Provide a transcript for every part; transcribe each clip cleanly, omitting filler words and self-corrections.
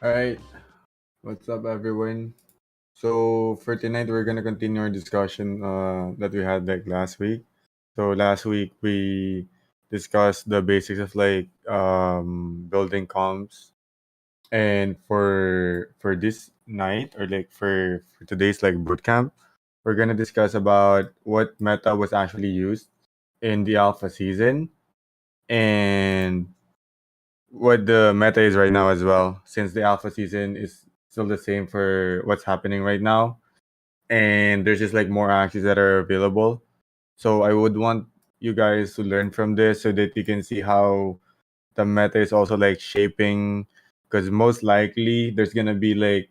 All right, what's up, everyone? So for tonight, we're gonna continue our discussion that we had like last week. So last week we discussed the basics of like building comps, and for this night or like for today's like bootcamp, we're gonna discuss about what meta was actually used in the alpha season and what the meta is right now as well, since the alpha season is still the same for what's happening right now, and there's just like more axes that are available. So I would want you guys to learn from this so that you can see how the meta is also like shaping, because most likely there's gonna be like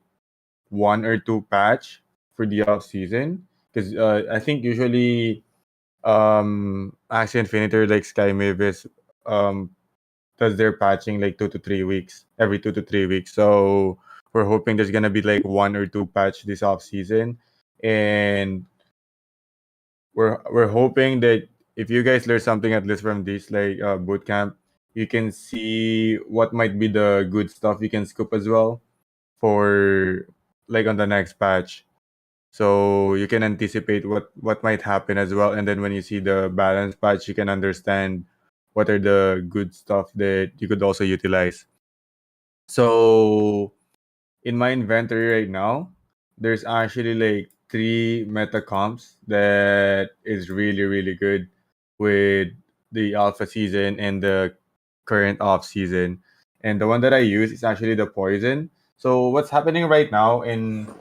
one or two patch for the off season. Because I think usually Axie Infinity or like Sky Mavis um does their patching like 2 to 3 weeks, every 2 to 3 weeks. So we're hoping there's gonna be like one or two patch this off season, and we're hoping that if you guys learn something at least from this like boot camp, you can see what might be the good stuff you can scoop as well for like on the next patch. So you can anticipate what might happen as well, and then when you see the balance patch, you can understand what are the good stuff that you could also utilize. So in my inventory right now, there's actually like three meta comps that is really really good with the alpha season and the current off season. And the one that I use is actually the poison. So what's happening right now in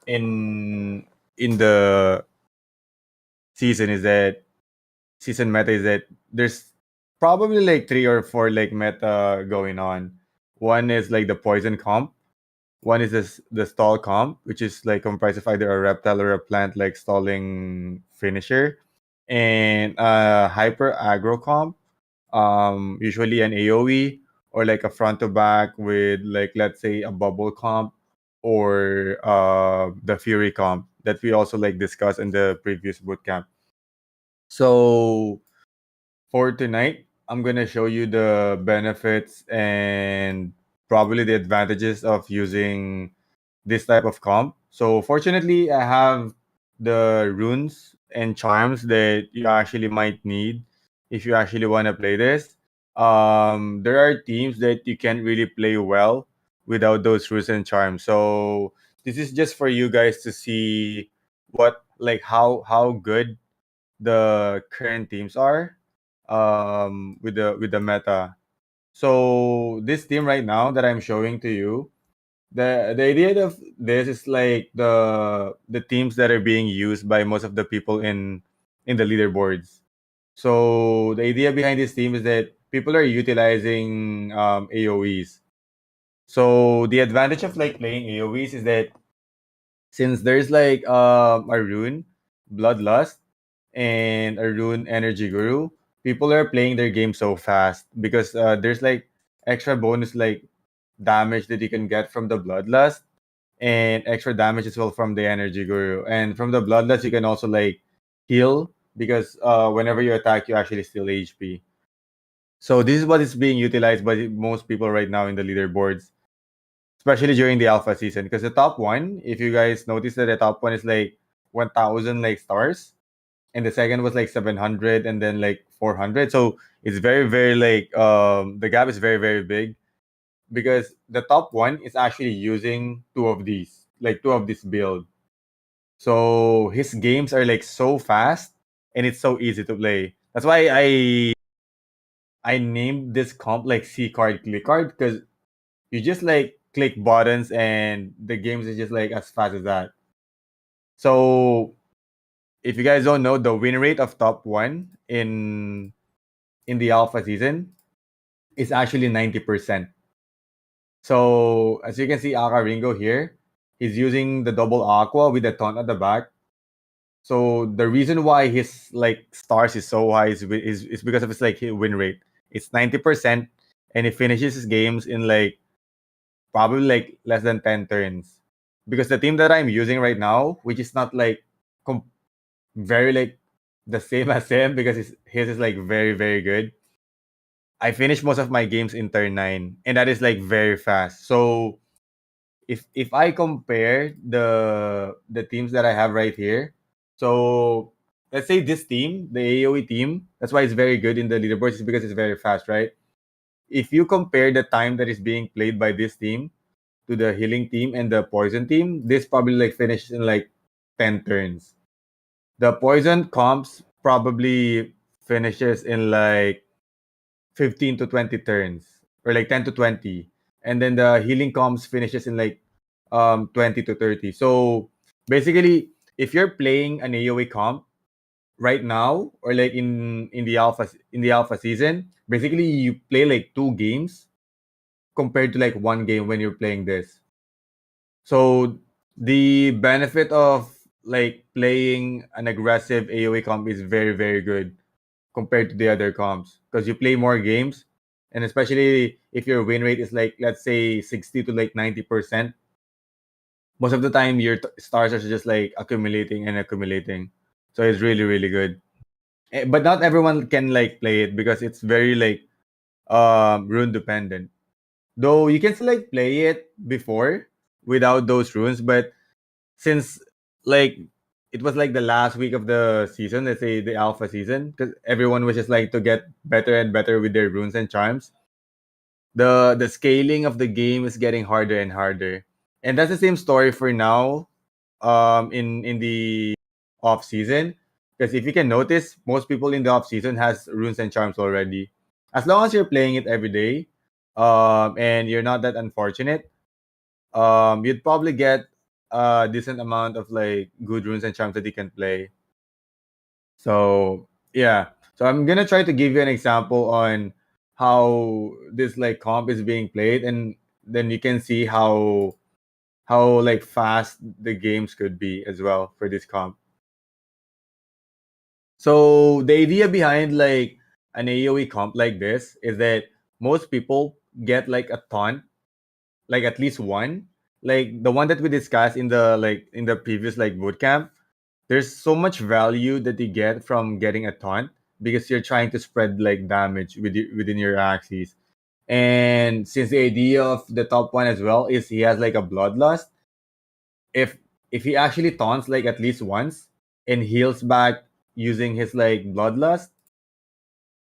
in the season is that season meta is that there's probably like three or four like meta going on. One is like the poison comp. One is the stall comp, which is like comprised of either a reptile or a plant like stalling finisher, and hyper aggro comp, usually an AoE or like a front to back with like let's say a bubble comp or the fury comp that we also like discussed in the previous bootcamp. So for tonight, I'm gonna show you the benefits and probably the advantages of using this type of comp. So fortunately, I have the runes and charms that you actually might need if you actually want to play this. There are teams that you can't really play well without those runes and charms. So this is just for you guys to see what like how good the current teams are with the meta. So this team right now that I'm showing to you, the idea of this is like the teams that are being used by most of the people in the leaderboards. So the idea behind this team is that people are utilizing AOEs. So the advantage of like playing AOEs is that since there's like a rune, Bloodlust, and a rune Energy Guru, people are playing their game so fast because there's like extra bonus like damage that you can get from the Bloodlust and extra damage as well from the Energy Guru. And from the Bloodlust, you can also like heal because whenever you attack, you actually steal HP. So this is what is being utilized by most people right now in the leaderboards, especially during the alpha season. Because the top one, if you guys notice that the top one is like 1,000 like stars, and the second was like 700, and then like 400. So it's very very like the gap is very very big because the top one is actually using two of these, like two of this build. So his games are like so fast and it's so easy to play. That's why I named this comp like C card click card because you just like click buttons and the games is just like as fast as that. So if you guys don't know, the win rate of top one in the alpha season is actually 90%. So as you can see, Aka Ringo here, he's using the double aqua with the taunt at the back. So the reason why his like stars is so high is because of his like win rate. It's 90%, and he finishes his games in like probably like less than 10 turns. Because the team that I'm using right now, which is not like very like the same as him, because his is like very very good. I finish most of my games in turn 9, and that is like very fast. So if I compare the teams that I have right here, so let's say this team, the AOE team, that's why it's very good in the leaderboards, is because it's very fast, right? If you compare the time that is being played by this team to the healing team and the poison team, this probably like finished in like 10 turns. The poison comps probably finishes in like 15 to 20 turns, or like 10 to 20. And then the healing comps finishes in like 20 to 30. So basically, if you're playing an AoE comp right now, or like in the alpha season, basically you play like 2 games compared to like 1 game when you're playing this. So the benefit of like playing an aggressive AoE comp is very, very good compared to the other comps, because you play more games, and especially if your win rate is like, let's say, 60 to like 90%, most of the time your stars are just like accumulating and accumulating. So it's really, really good. But not everyone can like play it because it's very like rune dependent. Though you can still like play it before without those runes, but since like it was like the last week of the season, let's say the alpha season, because everyone was just like to get better and better with their runes and charms. The scaling of the game is getting harder and harder, and that's the same story for now. In the off season, because if you can notice, most people in the off season has runes and charms already. As long as you're playing it every day, and you're not that unfortunate, you'd probably get a decent amount of like good runes and charms that you can play. So yeah, so I'm gonna try to give you an example on how this like comp is being played, and then you can see how like fast the games could be as well for this comp. So the idea behind like an AoE comp like this is that most people get like a taunt, like at least one, like the one that we discussed in the previous like bootcamp. There's so much value that you get from getting a taunt because you're trying to spread like damage within your axes. And since the idea of the top one as well is he has like a bloodlust, if if he actually taunts like at least once and heals back using his like bloodlust,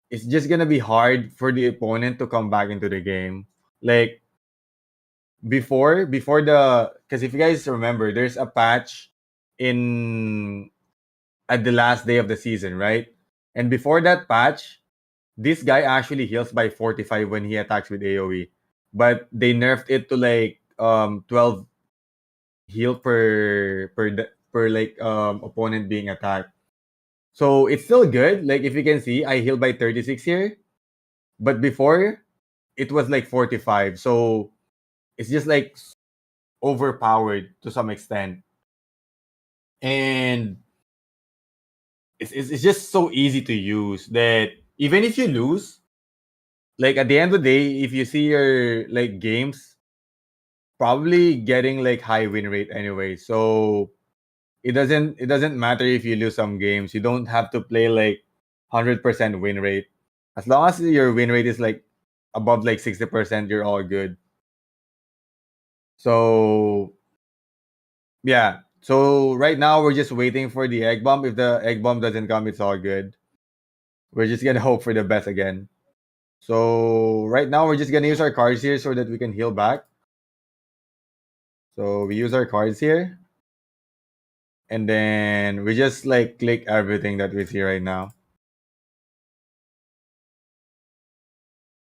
it's just gonna be hard for the opponent to come back into the game. Like before the, because if you guys remember, there's a patch in at the last day of the season, right? And before that patch, this guy actually heals by 45 when he attacks with AoE. But they nerfed it to like 12 heal per like opponent being attacked. So it's still good. Like if you can see, I heal by 36 here, but before it was like 45. So it's just like overpowered to some extent. And it's just so easy to use that even if you lose, like at the end of the day, if you see your like games, probably getting like high win rate anyway. So it doesn't matter if you lose some games. You don't have to play like 100% win rate. As long as your win rate is like above like 60%, you're all good. So yeah. So right now we're just waiting for the egg bomb. If the egg bomb doesn't come, it's all good. We're just gonna hope for the best again. So right now we're just gonna use our cards here so that we can heal back. So we use our cards here, and then we just like click everything that we see right now.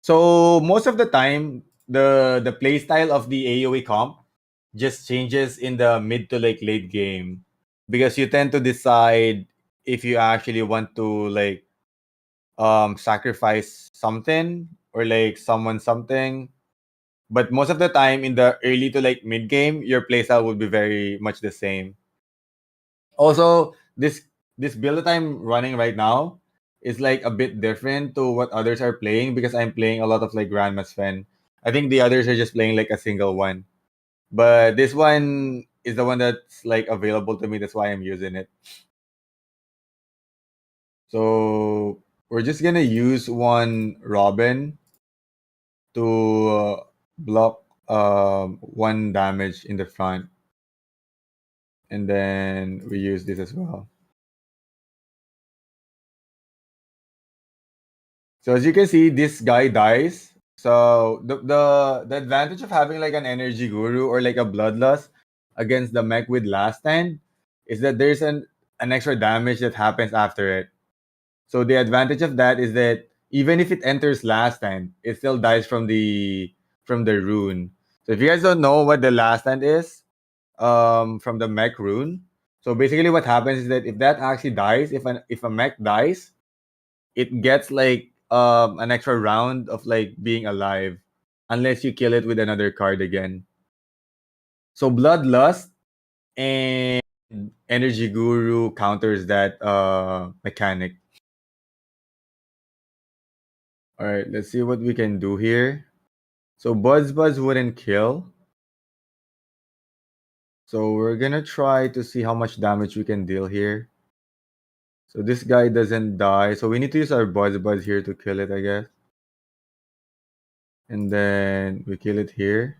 So most of the time, the play style of the AoE comp just changes in the mid to like late game, because you tend to decide if you actually want to like sacrifice something or like summon something. But most of the time in the early to like mid game, your playstyle would be very much the same. Also, this build that I'm running right now is like a bit different to what others are playing, because I'm playing a lot of like Grandma Sven. I think the others are just playing like a single one. But this one is the one that's like available to me. That's why I'm using it. So we're just gonna use one Robin to block one damage in the front, and then we use this as well. So as you can see, this guy dies. So the advantage of having like an energy guru or like a bloodlust against the mech with last stand is that there's an extra damage that happens after it. So the advantage of that is that even if it enters last stand, it still dies from the rune. So if you guys don't know what the last stand is, from the mech rune. So basically what happens is that if that actually dies, if a mech dies, it gets like an extra round of like being alive unless you kill it with another card again. So Bloodlust and Energy Guru counters that mechanic. All right, let's see what we can do here. So Buzz wouldn't kill. So we're gonna try to see how much damage we can deal here. So this guy doesn't die. So we need to use our Buzz here to kill it, I guess. And then we kill it here.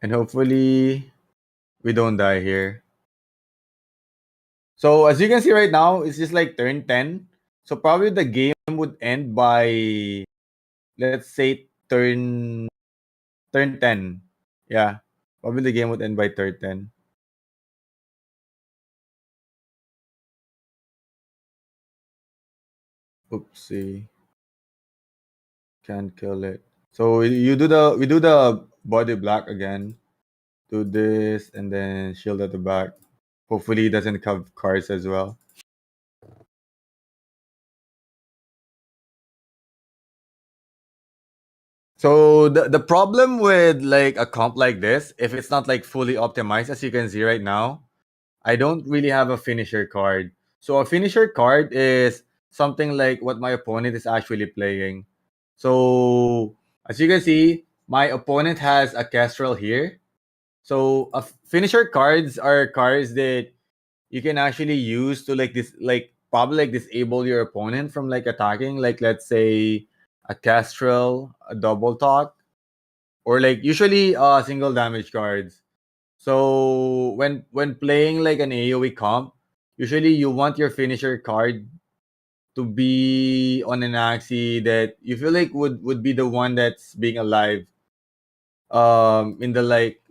And hopefully we don't die here. So as you can see right now, it's just like turn 10. So probably the game would end by, let's say, turn 10. Yeah. Probably the game would end by turn 10. Oopsie. Can't kill it. So we do the body black again. Do this and then shield at the back. Hopefully it doesn't have cards as well. So the problem with like a comp like this, if it's not like fully optimized, as you can see right now, I don't really have a finisher card. So a finisher card is something like what my opponent is actually playing. So as you can see, my opponent has a Kestrel here. So finisher cards are cards that you can actually use to like this, like probably like disable your opponent from like attacking. Like let's say a Kestrel, a double talk, or like usually single damage cards. So when playing like an AoE comp, usually you want your finisher card to be on an Axie that you feel like would be the one that's being alive in the like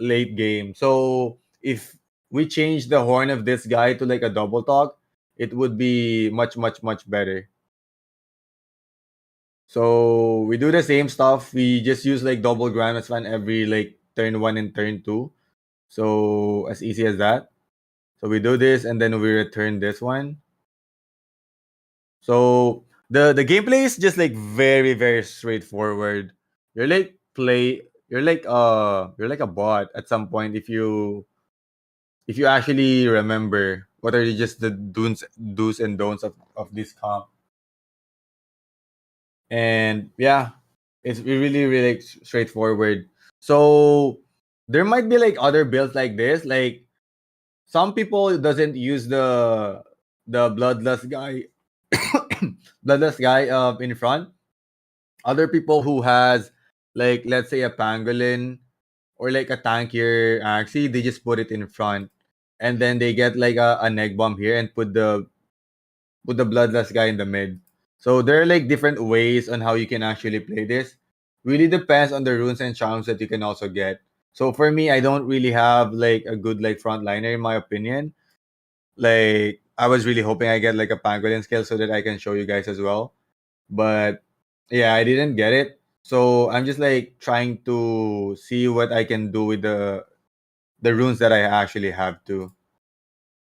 late game. So if we change the horn of this guy to like a double talk, it would be much better. So we do the same stuff. We just use like double Grandma's fan every like turn 1 and turn 2. So as easy as that. So we do this and then we return this one. So the gameplay is just like very straightforward. You're like a bot at some point if you actually remember what are just the do's and don'ts of this comp. And yeah, it's really straightforward. So there might be like other builds like this. Like some people doesn't use the bloodlust guy bloodlust guy in front. Other people who has like let's say a pangolin or like a tankier actually they just put it in front and then they get like a neck bomb here and put the bloodlust guy in the mid. So there are like different ways on how you can actually play this. Really depends on the runes and charms that you can also get. So for me, I don't really have like a good like frontliner in my opinion. Like I was really hoping I get like a pangolin skill so that I can show you guys as well. But yeah, I didn't get it. So I'm just like trying to see what I can do with the runes that I actually have to.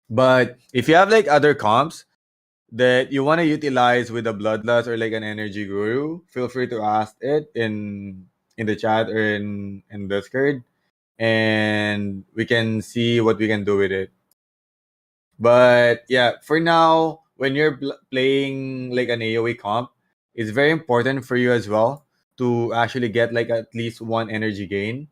But if you have like other comps that you want to utilize with a bloodlust or like an energy guru, feel free to ask it in the chat or in Discord, and we can see what we can do with it. But yeah, for now, when you're playing like an AoE comp, it's very important for you as well to actually get like at least one energy gain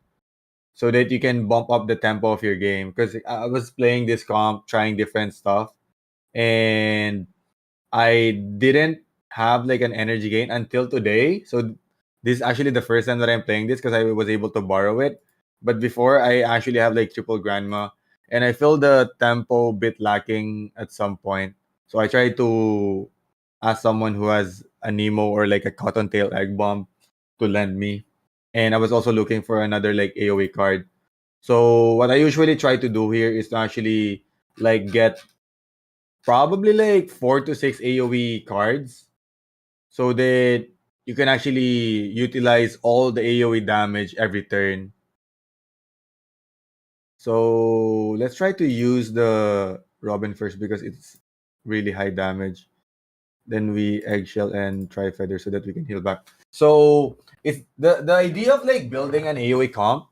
so that you can bump up the tempo of your game. Because I was playing this comp, trying different stuff, and I didn't have like an energy gain until today. So This is actually the first time that I'm playing this because I was able to borrow it. But before, I actually have like triple grandma, and I feel the tempo bit lacking at some point. So I tried to ask someone who has a Nemo or like a Cottontail Egg Bomb to lend me. And I was also looking for another like AoE card. So what I usually try to do here is to actually like get probably like 4 to 6 AoE cards so that you can actually utilize all the AoE damage every turn. So let's try to use the Robin first because it's really high damage. Then we eggshell and try feather so that we can heal back. So it's the idea of like building an AoE comp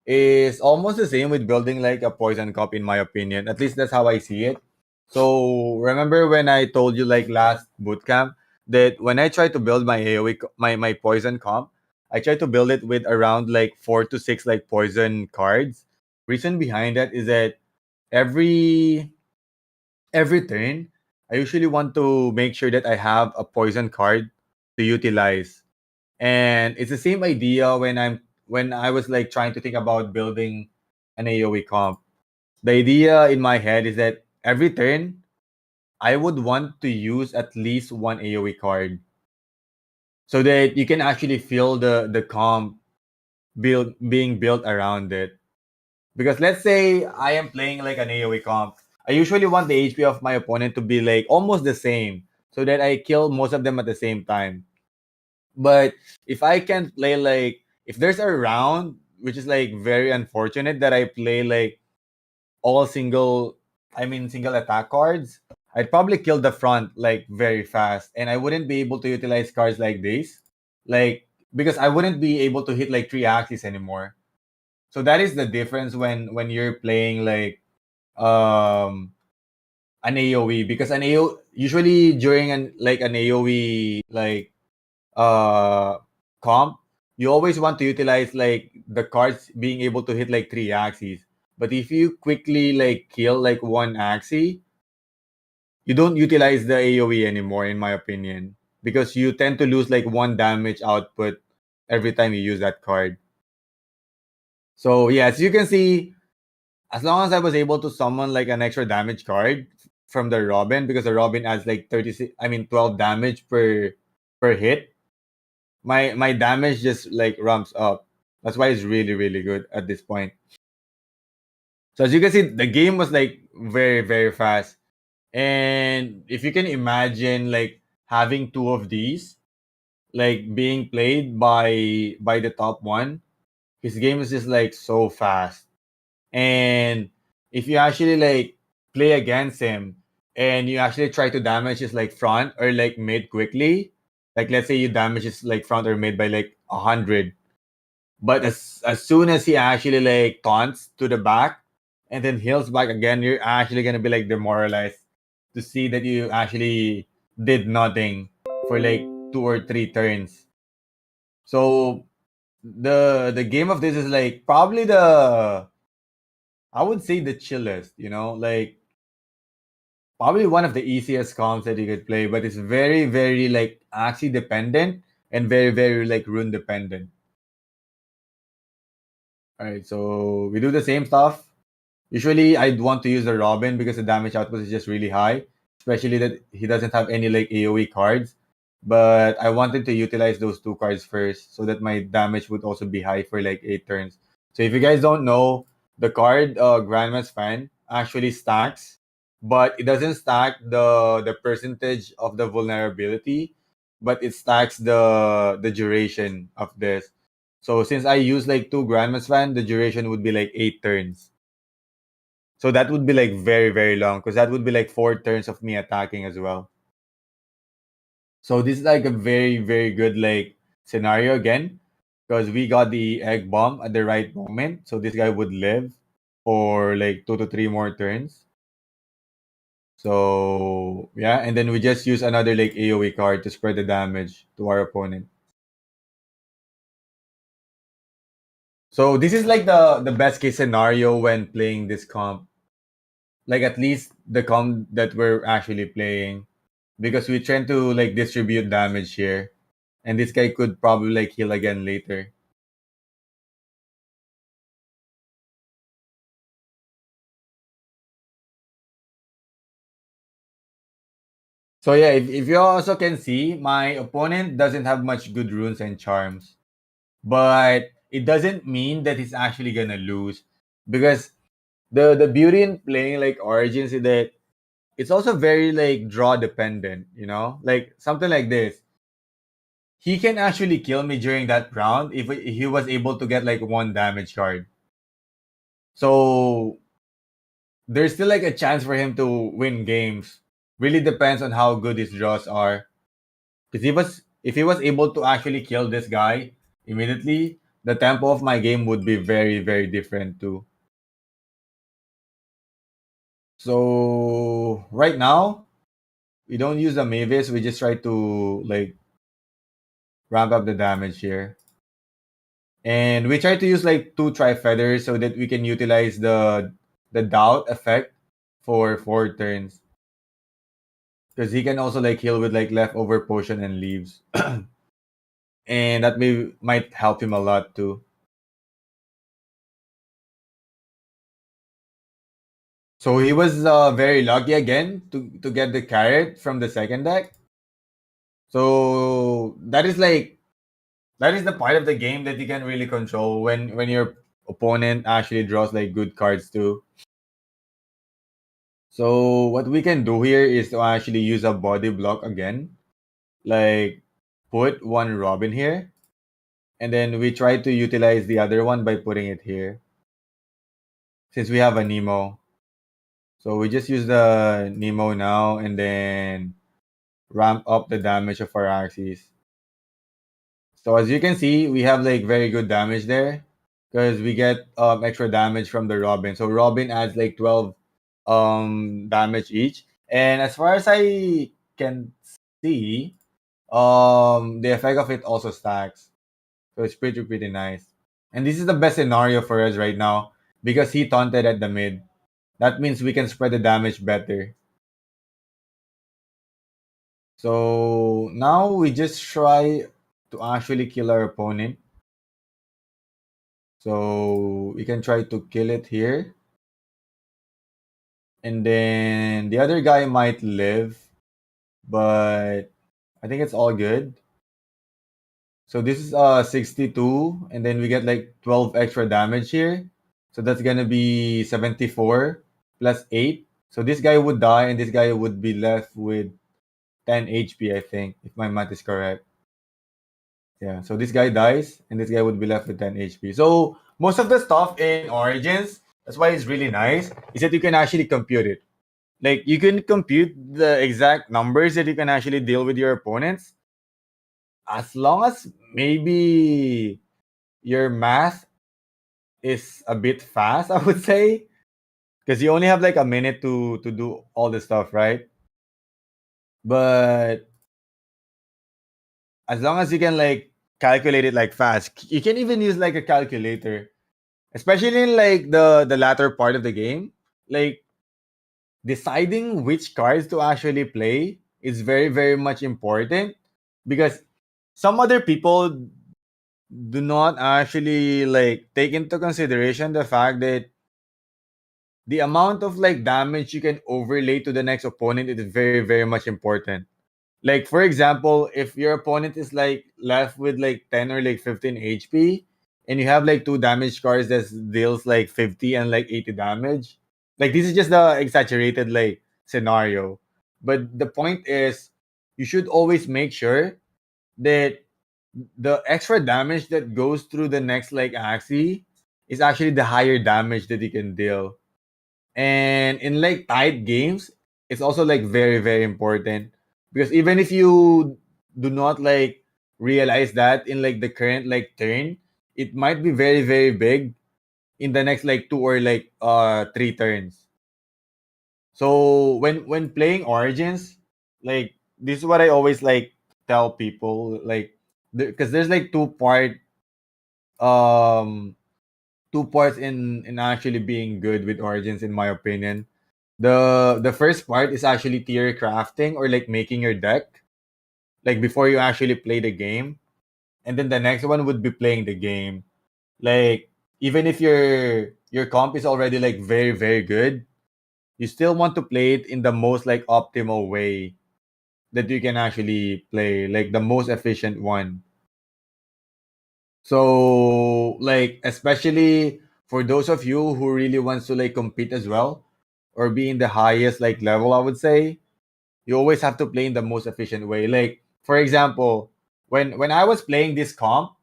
is almost the same with building like a poison comp in my opinion. At least that's how I see it. So remember when I told you like last bootcamp that when I try to build my AoE my poison comp, I try to build it with around like 4 to 6 like poison cards. Reason behind that is that every every turn, I usually want to make sure that I have a poison card to utilize. And it's the same idea when I was like trying to think about building an AoE comp. The idea in my head is that every turn I would want to use at least one AoE card so that you can actually feel the comp being built around it. Because let's say I am playing like an AoE comp, I usually want the HP of my opponent to be like almost the same so that I kill most of them at the same time. But if I can play like if there's a round which is like very unfortunate that I play like all single attack cards, I'd probably kill the front like very fast and I wouldn't be able to utilize cards like this. Like because I wouldn't be able to hit like 3 axes anymore. So that is the difference when you're playing like um an AoE because an AO usually during an AoE like uh comp, you always want to utilize like the cards being able to hit like 3 axes. But if you quickly like kill like 1 axis, you don't utilize the AoE anymore, in my opinion, because you tend to lose like 1 damage output every time you use that card. So yeah, as you can see, as long as I was able to summon like an extra damage card from the Robin, because the Robin adds like 12 damage per hit, my damage just like ramps up. That's why it's really really good at this point. So as you can see, the game was like very very fast, and if you can imagine like having two of these like being played by the top one, his game is just like so fast. And if you actually like play against him and you actually try to damage his like front or like mid quickly, like let's say you damage his like front or mid by like 100, but as soon as he actually like taunts to the back and then heals back again, you're actually gonna be like demoralized to see that you actually did nothing for like 2 or 3 turns. So the game of this is like probably the I would say the chillest, like probably one of the easiest comps that you could play, but it's very, very like Axie dependent and very, very like rune dependent. All right, so we do the same stuff. Usually, I'd want to use the Robin because the damage output is just really high, especially that he doesn't have any like AoE cards. But I wanted to utilize those two cards first so that my damage would also be high for like 8 turns. So if you guys don't know, the card Grandma's Fan actually stacks, but it doesn't stack the percentage of the vulnerability, but it stacks the duration of this. So since I use like two Grandma's Fan, the duration would be like 8 turns. So that would be like very, very long because that would be like 4 turns of me attacking as well. So this is like a very, very good like scenario again because we got the egg bomb at the right moment. So this guy would live for like 2 to 3 more turns. So yeah, and then we just use another like AoE card to spread the damage to our opponent. So this is like the best case scenario when playing this comp. Like at least the comp that we're actually playing because we tend to like distribute damage here and this guy could probably like heal again later. So yeah, if you also can see, my opponent doesn't have much good runes and charms, but it doesn't mean that he's actually gonna lose, because the beauty in playing like Origins is that it's also very like draw dependent. Like something like this, he can actually kill me during that round if he was able to get like one damage card. So there's still like a chance for him to win games. Really depends on how good his draws are. Because if he was able to actually kill this guy immediately, the tempo of my game would be very, very different too. So right now, we don't use the Mavis, we just try to like ramp up the damage here. And we try to use like two tri feathers so that we can utilize the doubt effect for 4 turns. Because he can also like heal with like leftover potion and leaves. And that might help him a lot too. So he was very lucky again to get the carrot from the second deck. So that is the part of the game that you can really control when your opponent actually draws like good cards too. So what we can do here is to actually use a body block again. Like put one Robin here, and then we try to utilize the other one by putting it here. Since we have a Nemo. So we just use the Nemo now and then ramp up the damage of our Axes. So as you can see, we have like very good damage there because we get extra damage from the Robin. So Robin adds like 12 damage each. And as far as I can see, the effect of it also stacks. So it's pretty nice. And this is the best scenario for us right now because he taunted at the mid. That means we can spread the damage better. So now we just try to actually kill our opponent. So we can try to kill it here. And then the other guy might live, but I think it's all good. So this is 62, and then we get like 12 extra damage here. So that's gonna be 74 plus 8. So this guy would die, and this guy would be left with 10 HP, I think, if my math is correct. Yeah, so this guy dies, and this guy would be left with 10 HP. So most of the stuff in Origins, that's why it's really nice, is that you can actually compute it. Like you can compute the exact numbers that you can actually deal with your opponents, as long as maybe your math is a bit fast, I would say, because you only have like a minute to do all this stuff, right? But as long as you can like calculate it like fast, you can even use like a calculator, especially in like the latter part of the game. Like deciding which cards to actually play is very very much important because some other people do not actually like take into consideration the fact that the amount of like damage you can overlay to the next opponent is very very much important. Like for example, if your opponent is like left with like 10 or like 15 HP and you have like two damage cards that deals like 50 and like 80 damage. Like this is just the exaggerated like scenario. But the point is you should always make sure that the extra damage that goes through the next like Axie is actually the higher damage that you can deal. And in like tight games, it's also like very, very important because even if you do not like realize that in like the current like turn, it might be very, very big in the next like 2 or like 3 turns. So when playing Origins, like this is what I always like tell people, like because there's like um two parts in actually being good with Origins, in my opinion. The first part is actually tier crafting or like making your deck. like before you actually play the game, and then the next one would be playing the game. Like even if your comp is already like very very good, you still want to play it in the most like optimal way that you can actually play, like the most efficient one. So like especially for those of you who really wants to like compete as well or be in the highest like level, I would say you always have to play in the most efficient way. Like for example, when I was playing this comp,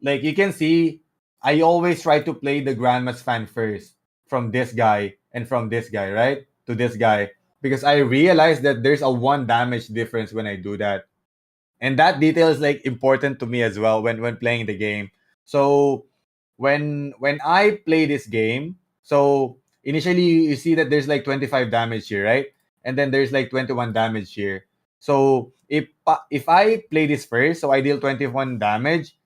like you can see I always try to play the grandma's fan first from this guy and from this guy, right? To this guy. Because I realized that there's a one damage difference when I do that. And that detail is like important to me as well when playing the game. So when I play this game, so initially you see that there's like 25 damage here, right? And then there's like 21 damage here. So if I play this first, so I deal 21 damage,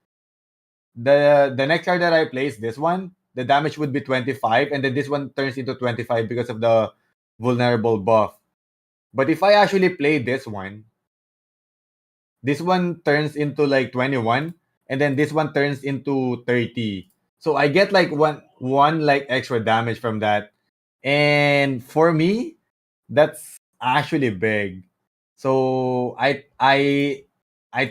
the next card that I play is this one. The damage would be 25, and then this one turns into 25 because of the vulnerable buff. But if I actually play this one turns into like 21, and then this one turns into 30. So I get like one like extra damage from that. And for me, that's actually big. So I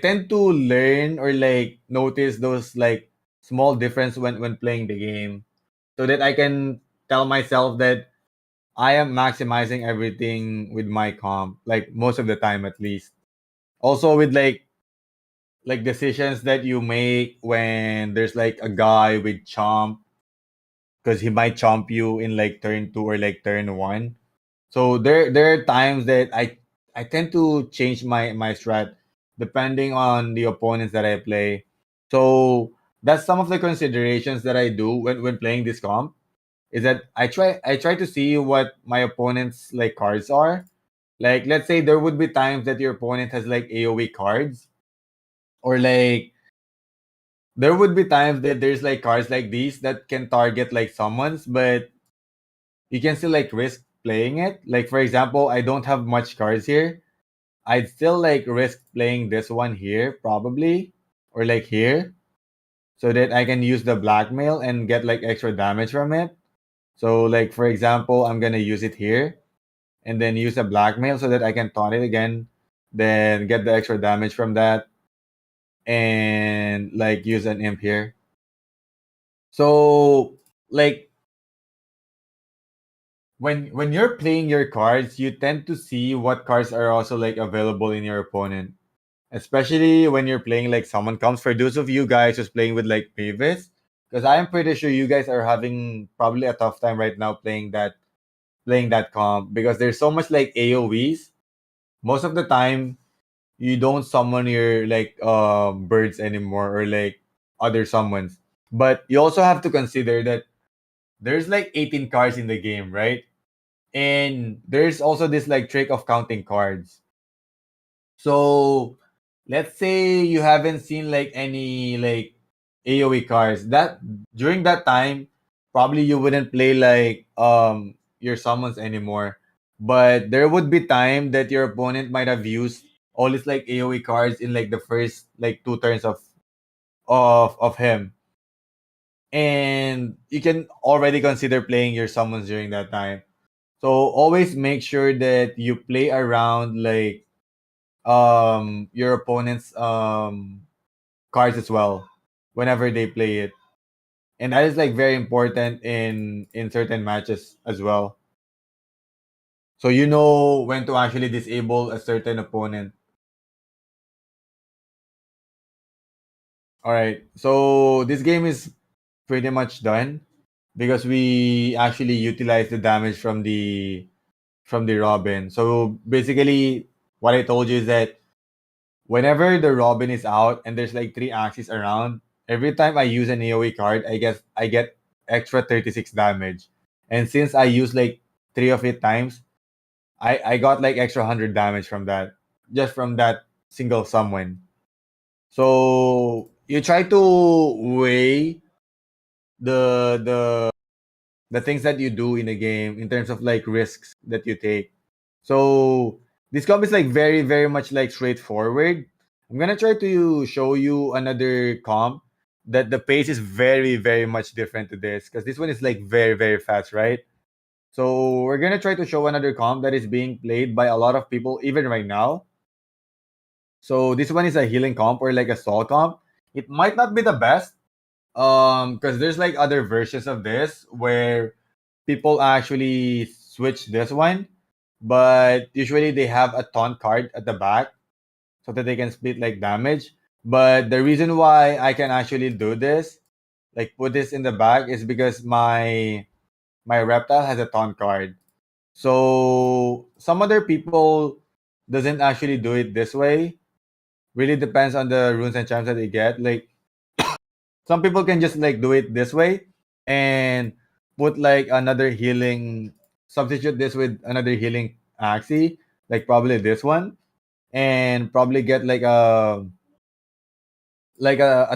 tend to learn or like notice those like small difference when playing the game so that I can tell myself that I am maximizing everything with my comp, like most of the time at least. Also with like decisions that you make when there's like a guy with chomp because he might chomp you in like turn two or like turn one. So there are times that I tend to change my strat depending on the opponents that I play. So that's some of the considerations that I do when playing this comp is that I try to see what my opponent's like cards are. Like let's say there would be times that your opponent has like AoE cards or like there would be times that there's like cards like these that can target like summons, but you can still like risk playing it. Like for example, I don't have much cards here. I'd still like risk playing this one here probably or like here so that I can use the blackmail and get like extra damage from it. So like for example, I'm gonna use it here and then use a blackmail so that I can taunt it again, then get the extra damage from that and like use an imp here. So like when you're playing your cards, you tend to see what cards are also like available in your opponent. Especially when you're playing like someone comes for those of you guys who's playing with like Mavis. Because I'm pretty sure you guys are having probably a tough time right now playing that comp because there's so much like AoEs. Most of the time you don't summon your like birds anymore or like other summons. But you also have to consider that there's like 18 cards in the game, right? And there's also this like trick of counting cards. So let's say you haven't seen like any like AoE cards. That during that time, probably you wouldn't play like your summons anymore. But there would be time that your opponent might have used all his like AoE cards in like the first like two turns of him. And you can already consider playing your summons during that time. So always make sure that you play around like your opponent's cards as well whenever they play it. And that is like very important in certain matches as well. So you know when to actually disable a certain opponent. All right. So this game is pretty much done because we actually utilize the damage from the Robin. So basically what I told you is that whenever the Robin is out and there's like three axes around, every time I use an AoE card, I get extra 36 damage. And since I use like three of it times, I got like extra 100 damage from that. Just from that single summon. So you try to weigh the the things that you do in a game in terms of like risks that you take. So this comp is like very, very much like straightforward. I'm gonna try to show you another comp that the pace is very, very much different to this because this one is like very, very fast, right? So we're gonna try to show another comp that is being played by a lot of people even right now. So this one is a healing comp or like a soul comp. It might not be the best, because there's like other versions of this where people actually switch this one, but usually they have a taunt card at the back so that they can split like damage. But the reason why I can actually do this, like put this in the back, is because my reptile has a taunt card. So some other people doesn't actually do it this way. Really depends on the runes and charms that they get. Like some people can just like do it this way and put like another healing, substitute this with another healing axie, like probably this one, and probably get like a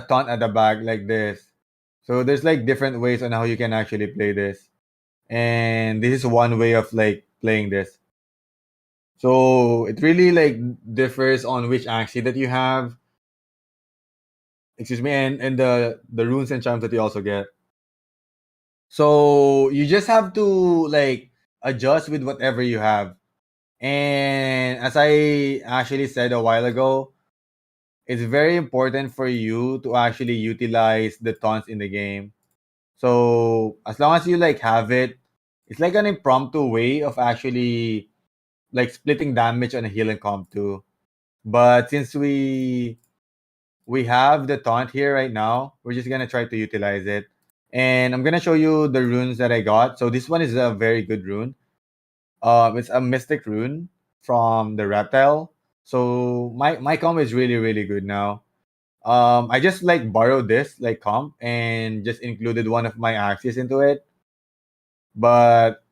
taunt at the back like this. So there's like different ways on how you can actually play this. And this is one way of like playing this. So it really like differs on which axie that you have. Excuse me, and the runes and charms that you also get. So you just have to like adjust with whatever you have. And as I actually said a while ago, it's very important for you to actually utilize the taunts in the game. So as long as you like have it, it's like an impromptu way of actually like splitting damage on a healing comp too. But since we have the taunt here right now, we're just gonna try to utilize it. And I'm gonna show you the runes that I got. So this one is a very good rune. It's a mystic rune from the reptile. So my comp is really really good now. I just like borrowed this like comp and just included one of my axes into it. But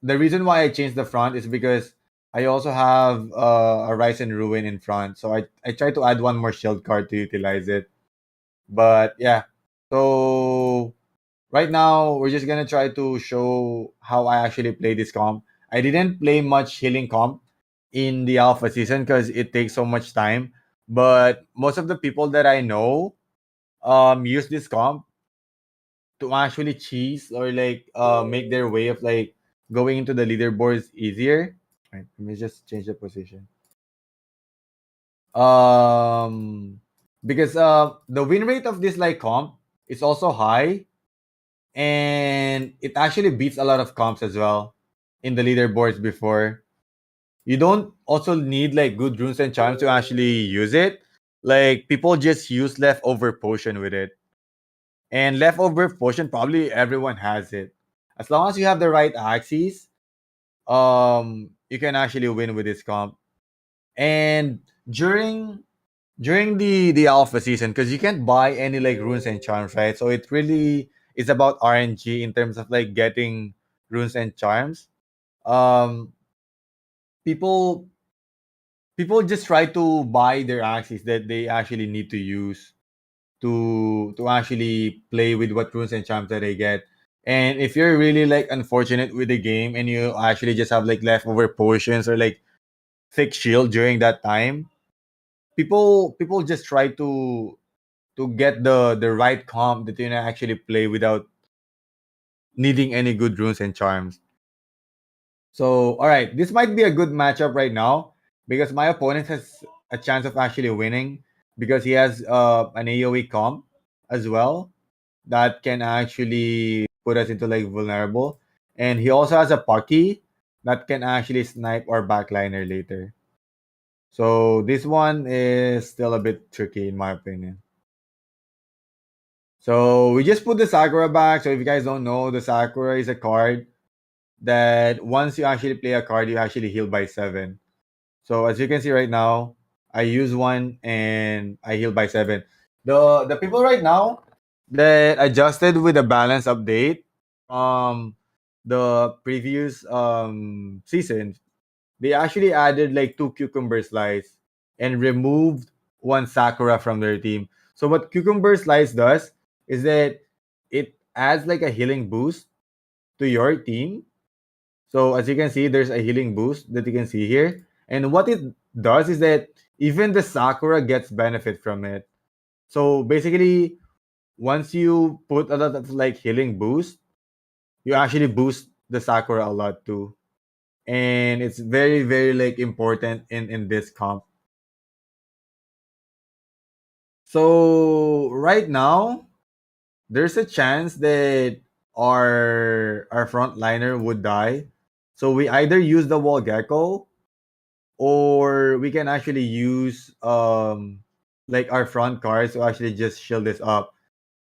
the reason why I changed the front is because I also have a Rise and Ruin in front. So I tried to add one more shield card to utilize it. But yeah. So right now we're just gonna try to show how I actually play this comp. I didn't play much healing comp in the alpha season because it takes so much time. But most of the people that I know use this comp to actually cheese or like make their way of like going into the leaderboards easier. Right, let me just change the position. Um because the win rate of this like comp is also high and it actually beats a lot of comps as well in the leaderboards before. You don't also need like good runes and charms to actually use it. Like people just use leftover potion with it. And leftover potion probably everyone has it. As long as you have the right axes, you can actually win with this comp. And during the alpha season, because you can't buy any like runes and charms, right? So it really is about RNG in terms of like getting runes and charms. Um, people people just try to buy their axes that they actually need to use to actually play with what runes and charms that they get. And if you're really like unfortunate with the game and you actually just have like leftover potions or like thick shield during that time, people just try to get the right comp that you can actually play without needing any good runes and charms. So, all right, this might be a good matchup right now because my opponent has a chance of actually winning because he has an AoE comp as well that can actually put us into like vulnerable, and he also has a Pucky that can actually snipe our backliner later. So this one is still a bit tricky in my opinion. So we just put the Sakura back. So if you guys don't know, the Sakura is a card that once you actually play a card, you actually heal by 7. So as you can see right now, I use one and I heal by 7. The people right now that adjusted with the balance update from the previous season, they actually added like 2 cucumber slice and removed one Sakura from their team. So what cucumber slice does is that it adds like a healing boost to your team. So as you can see, there's a healing boost that you can see here. And what it does is that even the Sakura gets benefit from it. So basically, once you put a lot of like healing boost, you actually boost the Sakura a lot too. And it's very, very like important in this comp. So right now, there's a chance that our frontliner would die. So we either use the wall gecko, or we can actually use like our front cards to actually just shield this up,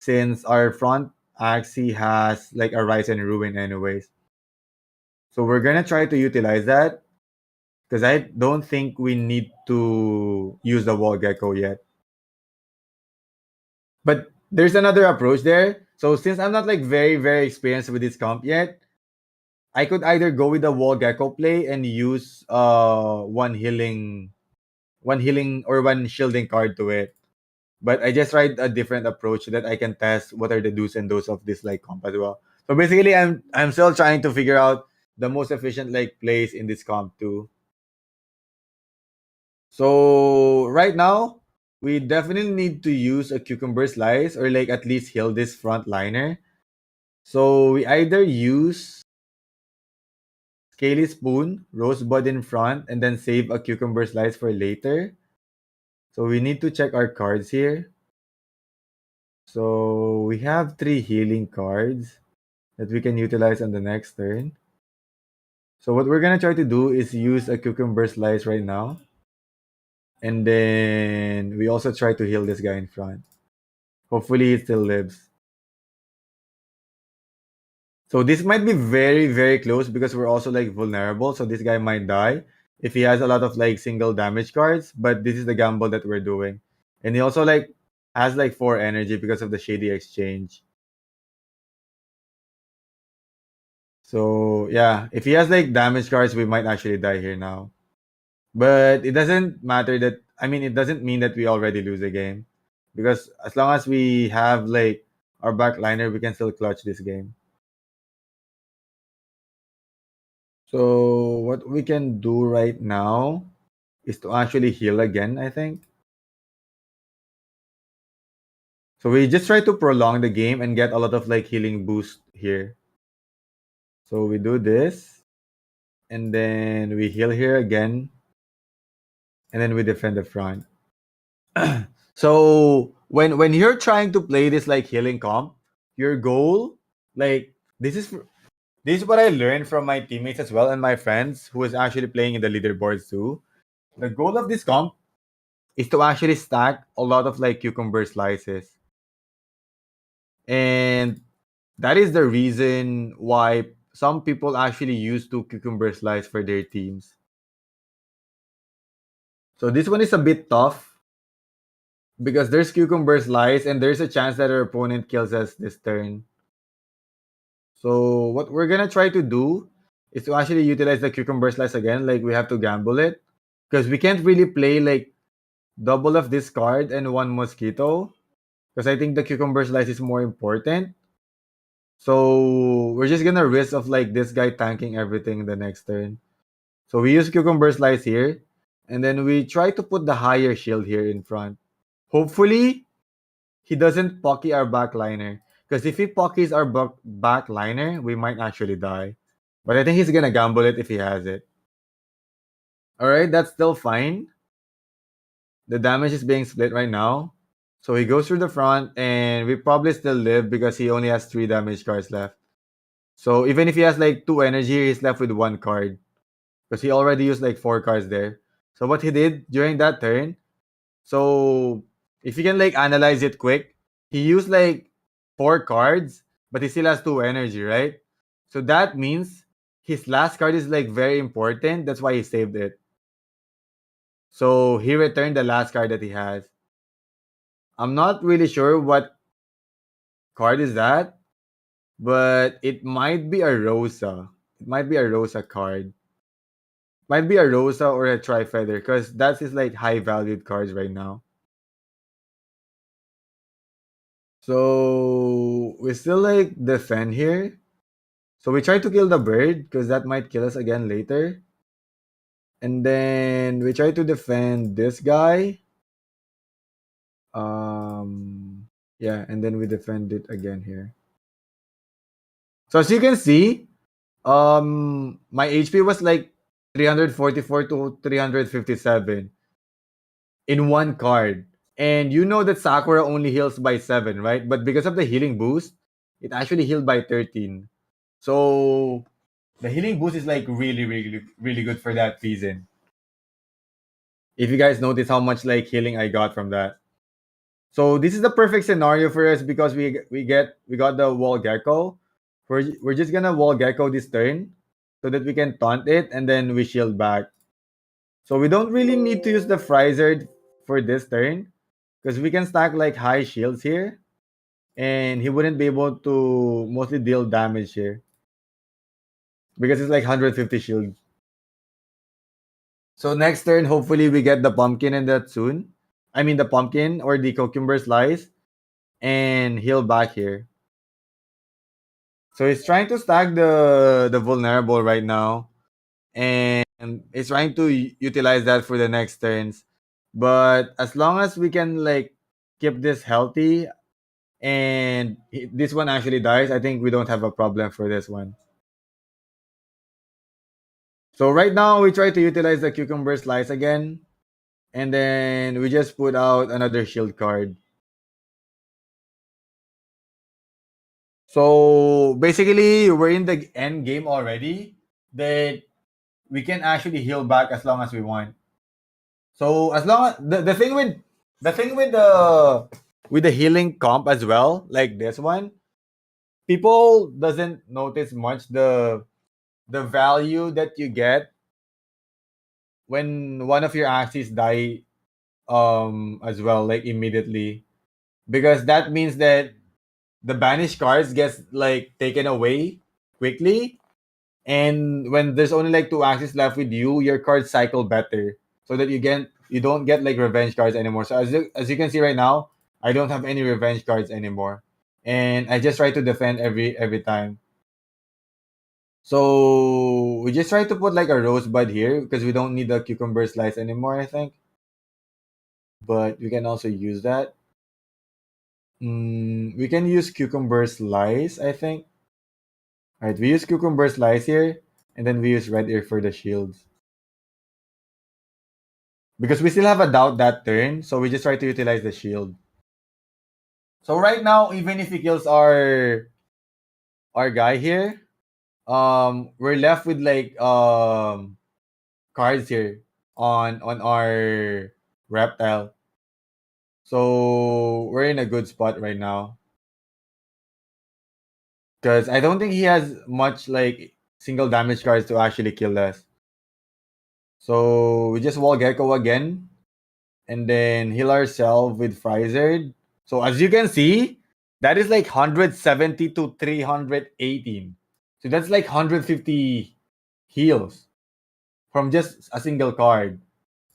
since our front Axie has like a rise and ruin anyways. So we're gonna try to utilize that because I don't think we need to use the wall gecko yet. But there's another approach there. So since I'm not like very, very experienced with this comp yet, I could either go with the wall gecko play and use one healing or one shielding card to it. But I just tried a different approach so that I can test what are the do's and don'ts of this like comp as well. So basically I'm still trying to figure out the most efficient like plays in this comp too. So right now, we definitely need to use a cucumber slice or like at least heal this front liner. So we either use Scaly Spoon, Rosebud in front, and then save a cucumber slice for later. So we need to check our cards here. So we have 3 healing cards that we can utilize on the next turn. So what we're gonna try to do is use a cucumber slice right now. And then we also try to heal this guy in front. Hopefully he still lives. So this might be very, very close because we're also like vulnerable. So this guy might die if he has a lot of like single damage cards. But this is the gamble that we're doing. And he also like has like 4 energy because of the shady exchange. So yeah, if he has like damage cards, we might actually die here now. But it doesn't matter that, I mean, it doesn't mean that we already lose the game. Because as long as we have like our backliner, we can still clutch this game. So what we can do right now is to actually heal again, I think. So we just try to prolong the game and get a lot of like healing boost here. So we do this, and then we heal here again, and then we defend the front. So when you're trying to play this like healing comp, your goal, like this is what I learned from my teammates as well and my friends who is actually playing in the leaderboards too. The goal of this comp is to actually stack a lot of like cucumber slices. And that is the reason why some people actually use 2 cucumber slice for their teams. So this one is a bit tough because there's cucumber slice and there's a chance that our opponent kills us this turn. So what we're gonna try to do is to actually utilize the cucumber slice again. Like we have to gamble it because we can't really play like double of this card and 1 mosquito because I think the cucumber slice is more important. So we're just gonna risk of like this guy tanking everything the next turn. So we use cucumber slice here, and then we try to put the higher shield here in front. Hopefully, he doesn't pocky our backliner. Because if he pockeys our backliner, we might actually die. But I think he's gonna gamble it if he has it. Alright, that's still fine. The damage is being split right now. So he goes through the front, and we probably still live because he only has 3 damage cards left. So even if he has like 2 energy, he's left with 1 card. Because he already used like 4 cards there. So what he did during that turn, so if you can like analyze it quick, he used like 4 cards, but he still has 2 energy, right? So that means his last card is like very important. That's why he saved it. So he returned the last card that he has. I'm not really sure what card is that, but it might be a Rosa. It might be a Rosa card. Might be a Rosa or a Tri-Feather because that's his like high valued cards right now. So we still like defend here. So we try to kill the bird because that might kill us again later. And then we try to defend this guy. Yeah, and then we defend it again here. So as you can see, my HP was like 344 to 357 in one card. And you know that Sakura only heals by 7, right? But because of the healing boost, it actually healed by 13. So the healing boost is like really, really, really good for that season. If you guys notice how much like healing I got from that. So this is the perfect scenario for us because we got the wall gecko. We're just gonna wall gecko this turn so that we can taunt it and then we shield back. So we don't really need to use the Frizzard for this turn because we can stack like high shields here and he wouldn't be able to mostly deal damage here because it's like 150 shield. So next turn, hopefully we get the pumpkin and that soon. I mean the pumpkin or the cucumber slice and heal back here. So he's trying to stack the vulnerable right now, and he's trying to utilize that for the next turns. But as long as we can like keep this healthy, and this one actually dies, I think we don't have a problem for this one. So right now we try to utilize the cucumber slice again, and then we just put out another shield card. So basically, we're in the end game already. That we can actually heal back as long as we want. So as long as the thing with the healing comp as well, like this one, people doesn't notice much the value that you get when one of your axes die as well, like immediately. Because that means that the banished cards gets like taken away quickly. And when there's only like two axes left with you, your cards cycle better, so that you don't get like revenge cards anymore. So as you can see right now, I don't have any revenge cards anymore, and I just try to defend every time. So we just try to put like a rosebud here because we don't need the cucumber slice anymore, I think. But we can also use that. We can use cucumber slice, I think. All right, we use cucumber slice here, and then we use red ear for the shields. Because we still have a doubt that turn, so we just try to utilize the shield. So right now, even if he kills our guy here, we're left with like cards here on our reptile. So we're in a good spot right now. Because I don't think he has much like single damage cards to actually kill us. So we just wall gecko again and then heal ourselves with Frizzard. So as you can see, that is like 170 to 318. So that's like 150 heals from just a single card.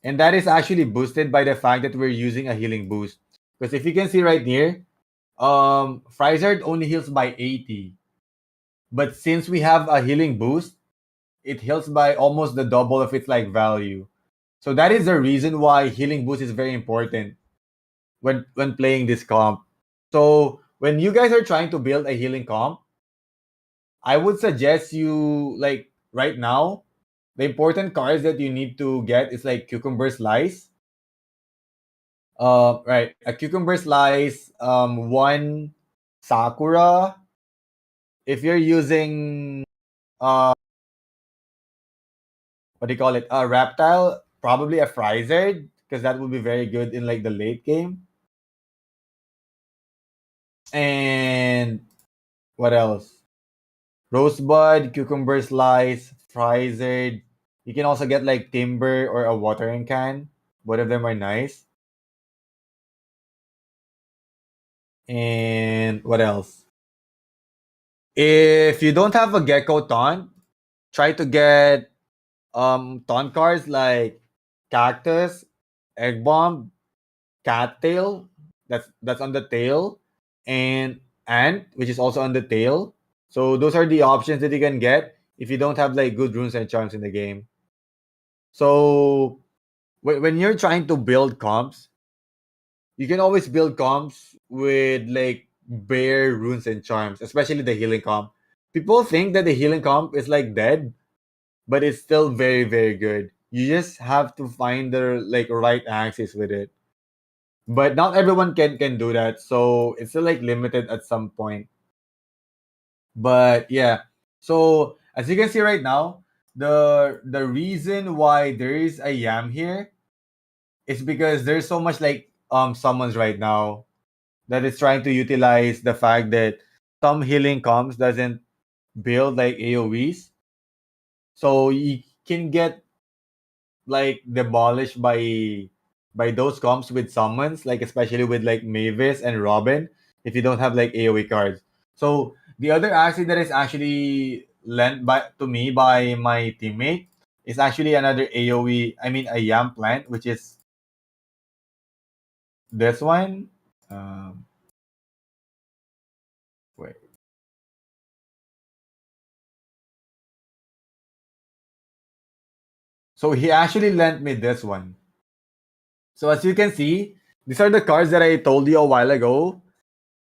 And that is actually boosted by the fact that we're using a healing boost. Because if you can see right here, Frizzard only heals by 80. But since we have a healing boost, it heals by almost the double of its like value. So that is the reason why healing boost is very important when playing this comp. So when you guys are trying to build a healing comp, I would suggest you like right now, the important cards that you need to get is like cucumber slice. Right, a cucumber slice, one Sakura. If you're using what do you call it? A reptile, probably a Frizzard, because that would be very good in like the late game. And what else? Rosebud, cucumber slice, frizzard. You can also get like timber or a watering can. Both of them are nice. And what else? If you don't have a gecko taunt, try to get taunt cards like cactus, egg bomb, cattail. That's on the tail, and ant, which is also on the tail. So those are the options that you can get if you don't have like good runes and charms in the game. So when you're trying to build comps, you can always build comps with like bare runes and charms, especially the healing comp. People think that the healing comp is like dead, but it's still very, very good. You just have to find the like right axis with it. But not everyone can do that, so it's still like limited at some point. But yeah, so as you can see right now, the reason why there is a yam here is because there's so much like summons right now that is trying to utilize the fact that some healing comps doesn't build like AoEs, so you can get like demolished by those comps with summons, like especially with like Mavis and Robin, if you don't have like AoE cards. So the other axis that is actually lent by to me by my teammate is actually another AoE. I mean a Yam plant, which is this one. Um, Wait. So he actually lent me this one. So as you can see, these are the cards that I told you a while ago.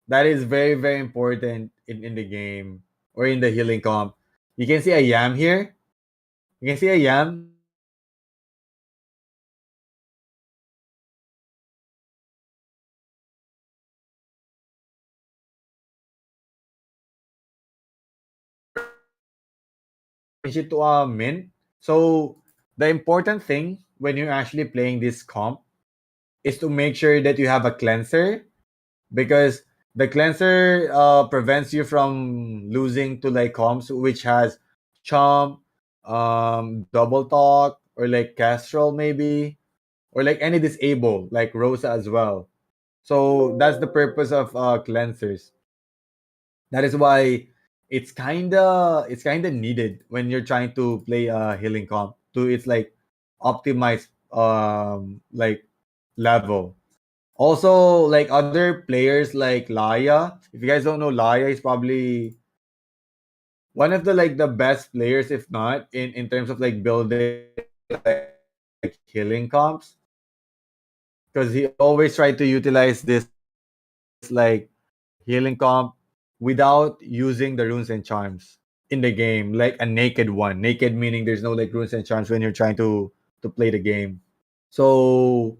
That is very, very important in the game or in the healing comp. You can see a Yam here. You can see a Yam. Change it to a mint. So the important thing when you're actually playing this comp is to make sure that you have a cleanser, because the cleanser prevents you from losing to like comps which has chomp, double talk, or like Castrol maybe, or like any disable like Rosa as well. So that's the purpose of cleansers. That is why it's kinda needed when you're trying to play a healing comp to its like optimized like level. Also, like other players like Laya. If you guys don't know, Laya is probably one of the like the best players, if not in terms of like building like healing comps, because he always tried to utilize this like healing comp without using the runes and charms in the game, like a naked one. Naked meaning there's no like runes and charms when you're trying to play the game. So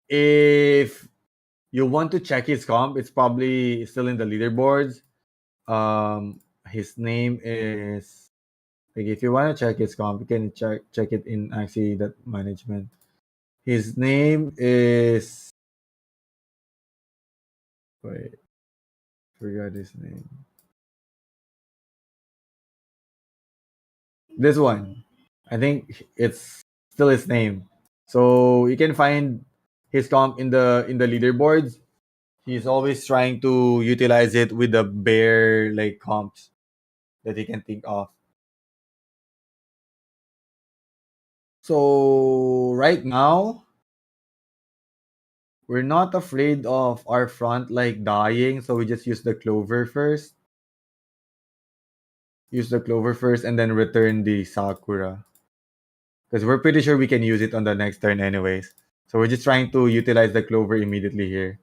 if you want to check his comp, it's probably still in the leaderboards. His name is like if you want to check his comp, you can check it in Axie that management. His name is wait, forgot his name. This one. I think it's still his name. So you can find his comp in the leaderboards. He's always trying to utilize it with the bare like comps that he can think of. So right now, we're not afraid of our front like dying, so we just use the clover first. Use the clover first and then return the Sakura. Because we're pretty sure we can use it on the next turn anyways. So we're just trying to utilize the clover immediately here.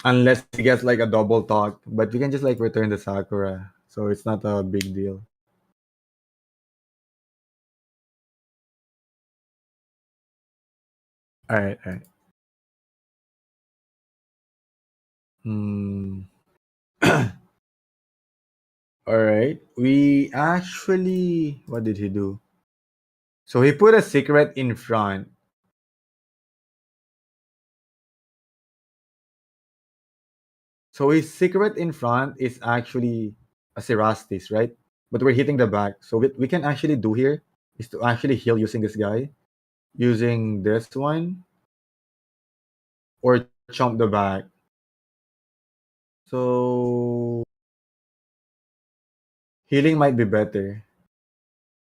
Unless he gets like a double talk. But we can just like return the Sakura. So it's not a big deal. Alright, alright. Hmm. Alright. We actually what did he do? So he put a secret in front. So his secret in front is actually a Cerastis, right? But we're hitting the back. So what we can actually do here is to actually heal using this guy. Using this one. Or chomp the back. So healing might be better.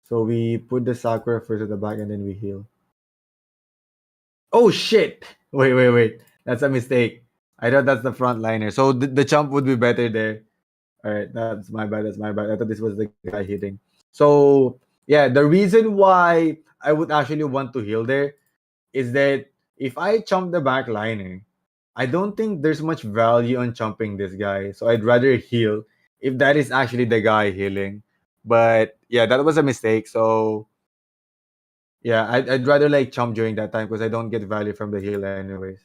So we put the Sakura first at the back and then we heal. Oh shit! Wait, wait, wait. That's a mistake. I thought that's the frontliner. So the chomp would be better there. All right, that's my bad. That's my bad. I thought this was the guy hitting. So yeah, the reason why I would actually want to heal there is that if I chump the back liner, I don't think there's much value on chumping this guy. So I'd rather heal if that is actually the guy healing. But yeah, that was a mistake. So yeah, I'd rather like chump during that time because I don't get value from the heal anyways.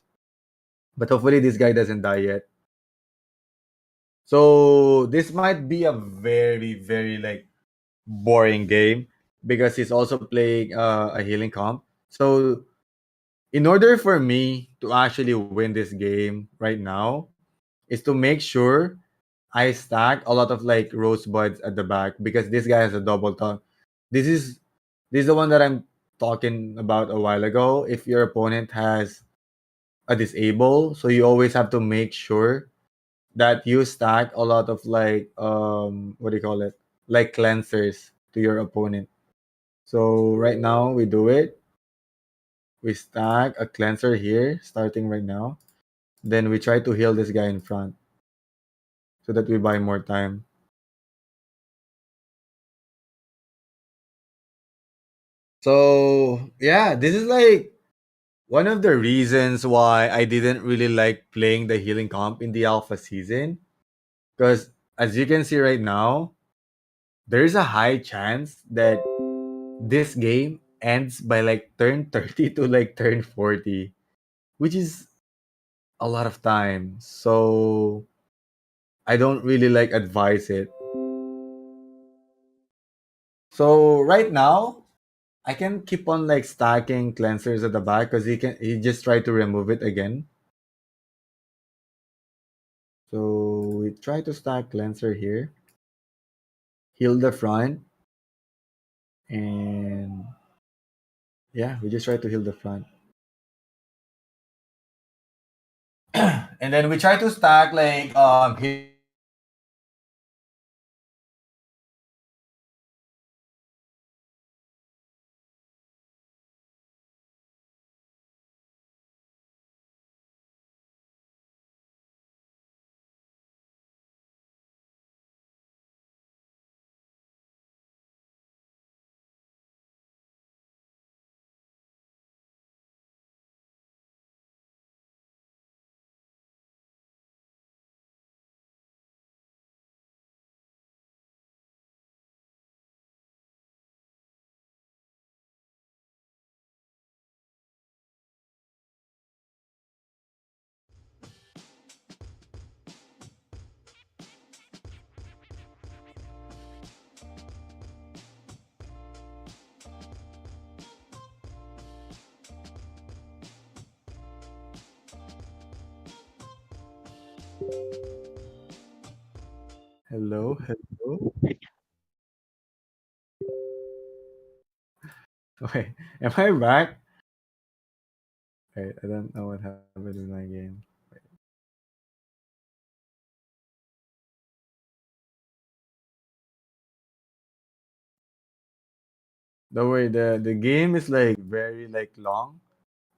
But hopefully this guy doesn't die yet. So this might be a very, very like boring game because he's also playing a healing comp. So in order for me to actually win this game right now is to make sure I stack a lot of like rosebuds at the back because this guy has a double taunt. This is this is the one that I'm talking about a while ago. If your opponent has a disable, so you always have to make sure that you stack a lot of like what do you call it? Like cleansers to your opponent. So right now we do it. We stack a cleanser here, starting right now. Then we try to heal this guy in front so that we buy more time. So yeah, this is like one of the reasons why I didn't really like playing the healing comp in the alpha season. Because as you can see right now, there is a high chance that this game ends by like turn 30 to like turn 40, which is a lot of time. So I don't really like advise it. So right now, I can keep on like stacking cleansers at the back because he just tried to remove it again. So we try to stack cleanser here, heal the front, and yeah, we just try to heal the front. And then we try to stack like hello, hello. Wait, am I back? Wait, I don't know what happened in my game. Don't worry, the game is like very like long.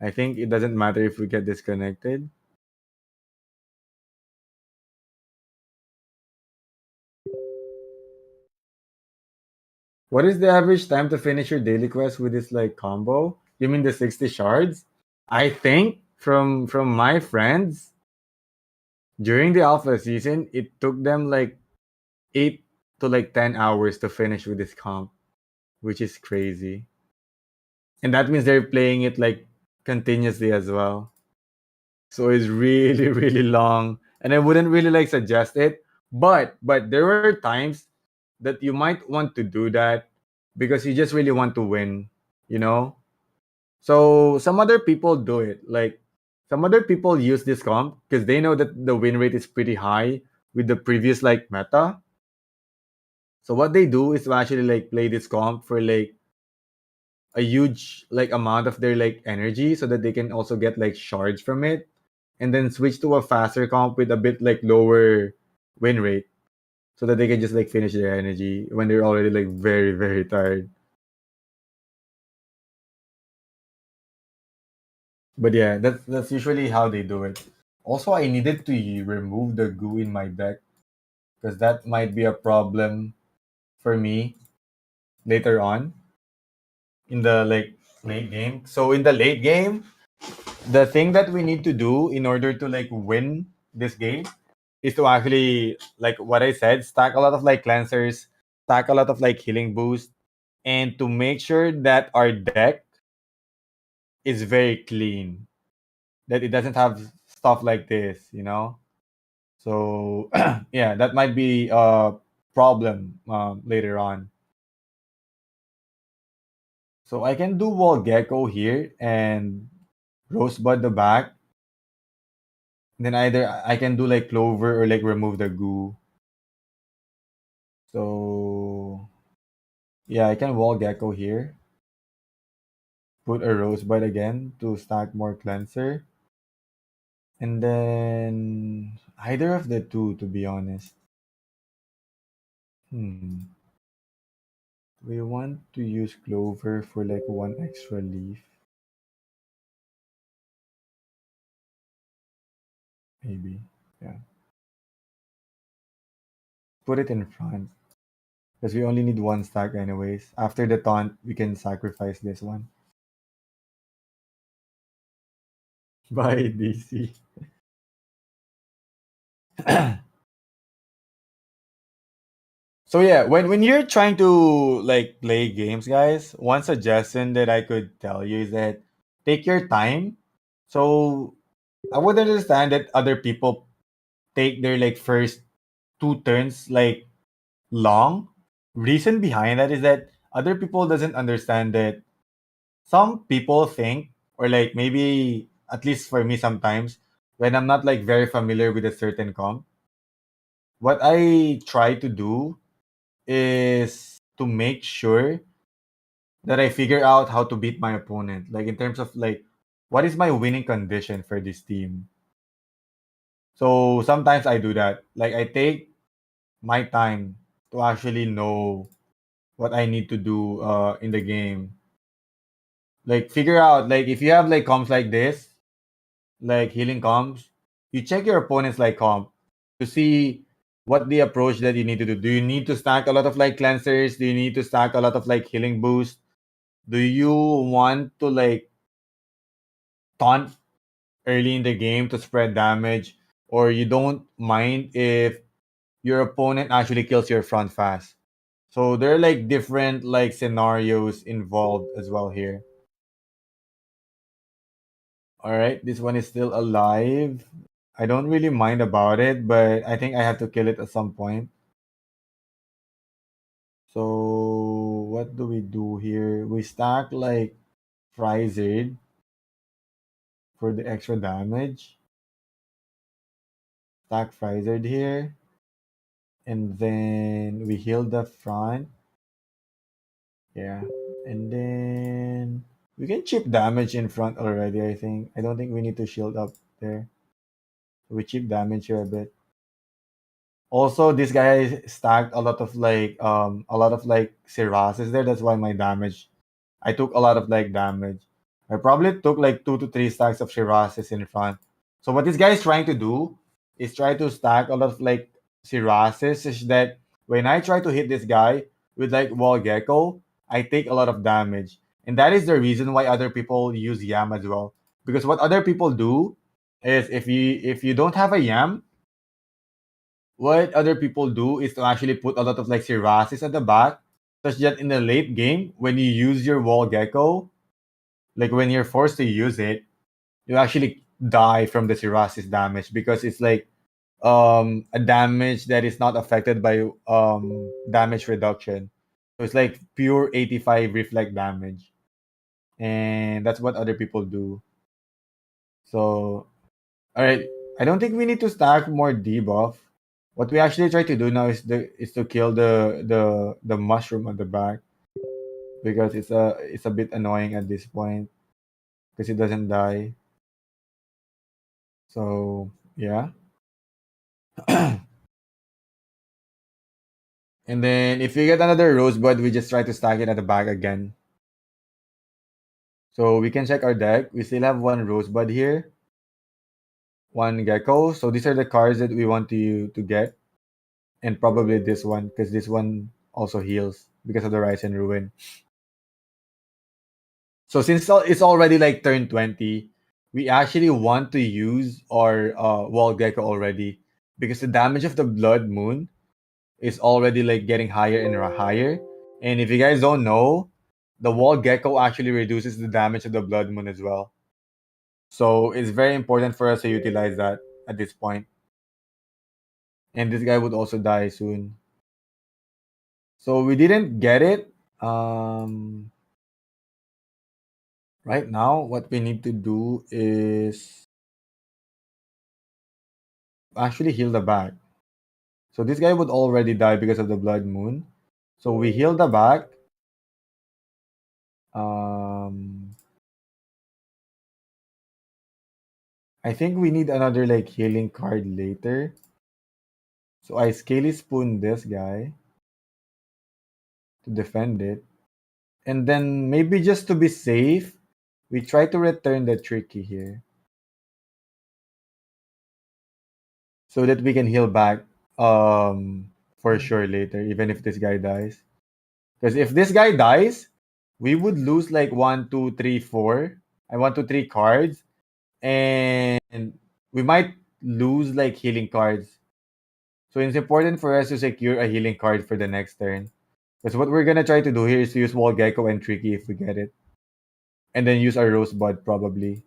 I think it doesn't matter if we get disconnected. What is the average time to finish your daily quest with this like combo? You mean the 60 shards? I think from my friends during the alpha season, it took them like 8 to like 10 hours to finish with this comp, which is crazy. And that means they're playing it like continuously as well. So it's really really long and I wouldn't really like suggest it, but there were times that you might want to do that because you just really want to win, you know? So some other people do it. Like some other people use this comp because they know that the win rate is pretty high with the previous like meta. So what they do is to actually like play this comp for like a huge like amount of their like energy so that they can also get like shards from it and then switch to a faster comp with a bit like lower win rate so that they can just like finish their energy when they're already like very very tired. But yeah, that's usually how they do it. Also, I needed to remove the goo in my deck because that might be a problem for me later on in the like late game. So in the late game, the thing that we need to do in order to like win this game is to actually like what I said, stack a lot of like cleansers, stack a lot of like healing boost, and to make sure that our deck is very clean, that it doesn't have stuff like this, you know. So yeah, that might be a problem later on. So I can do wall gecko here and rosebud the back. Then either I can do like clover or like remove the goo. So yeah, I can wall gecko here. Put a rosebud again to stack more cleanser. And then either of the two, to be honest. Hmm. We want to use clover for like one extra leaf. Maybe. Yeah. Put it in front. Because we only need one stack anyways. After the taunt, we can sacrifice this one. Bye, DC. So yeah, when you're trying to like play games, guys, one suggestion that I could tell you is that take your time. So I would understand that other people take their like first two turns like long. Reason behind that is that other people doesn't understand that some people think, or like maybe at least for me sometimes, when I'm not like very familiar with a certain comp, what I try to do is to make sure that I figure out how to beat my opponent. Like in terms of like what is my winning condition for this team. So sometimes I do that. Like I take my time to actually know what I need to do in the game. Like figure out like if you have like comps like this, like healing comps, you check your opponent's like comp to see what the approach that you need to do. Do you need to stack a lot of like cleansers? Do you need to stack a lot of like healing boost? Do you want to like taunt early in the game to spread damage? Or you don't mind if your opponent actually kills your front fast? So there are like different like scenarios involved as well here. All right, this one is still alive. I don't really mind about it, but I think I have to kill it at some point. So what do we do here? We stack like Frizard for the extra damage. Stack Frizard here. And then we heal the front. Yeah. And then we can chip damage in front already, I think. I don't think we need to shield up there. We chip damage here a bit. Also, this guy stacked a lot of like Sirases there. That's why my damage, I took a lot of like damage. I probably took like 2 to 3 stacks of Shirases in front. So what this guy is trying to do is try to stack a lot of like Shirases such that when I try to hit this guy with like Wall Gecko, I take a lot of damage. And that is the reason why other people use Yam as well. Because what other people do is if you don't have a Yam, what other people do is to actually put a lot of like Sirasis at the back, such that in the late game, when you use your Wall Gecko, like when you're forced to use it, you actually die from the Sirasis damage because it's like a damage that is not affected by damage reduction. So it's like pure 85 reflect damage. And that's what other people do. So all right. I don't think we need to stack more debuff. What we actually try to do now is to kill the mushroom at the back because it's a bit annoying at this point because it doesn't die. So yeah. And then if we get another rosebud, we just try to stack it at the back again. So we can check our deck. We still have one rosebud here, one gecko. So these are the cards that we want to get. and probably this one because this one also heals because of the Rise and Ruin. So since it's already like turn 20, we actually want to use our Wall Gecko already because the damage of the Blood Moon is already like getting higher and higher. And if you guys don't know, the Wall Gecko actually reduces the damage of the Blood Moon as well. So it's very important for us to utilize that at this point. And this guy would also die soon. So we didn't get it. Right now, what we need to do is actually heal the back. So this guy would already die because of the Blood Moon. So we heal the back. Um, I think we need another like healing card later. So I Scaly Spoon this guy to defend it. And then maybe just to be safe, we try to return the Tricky here. So that we can heal back for sure later, even if this guy dies. Because if this guy dies, we would lose like 1, 2, 3, 4. I 1, 2, 3 cards. And we might lose like healing cards. So it's important for us to secure a healing card for the next turn. Because what we're gonna try to do here is to use Wall Gecko and Tricky if we get it. And then use our Rosebud probably.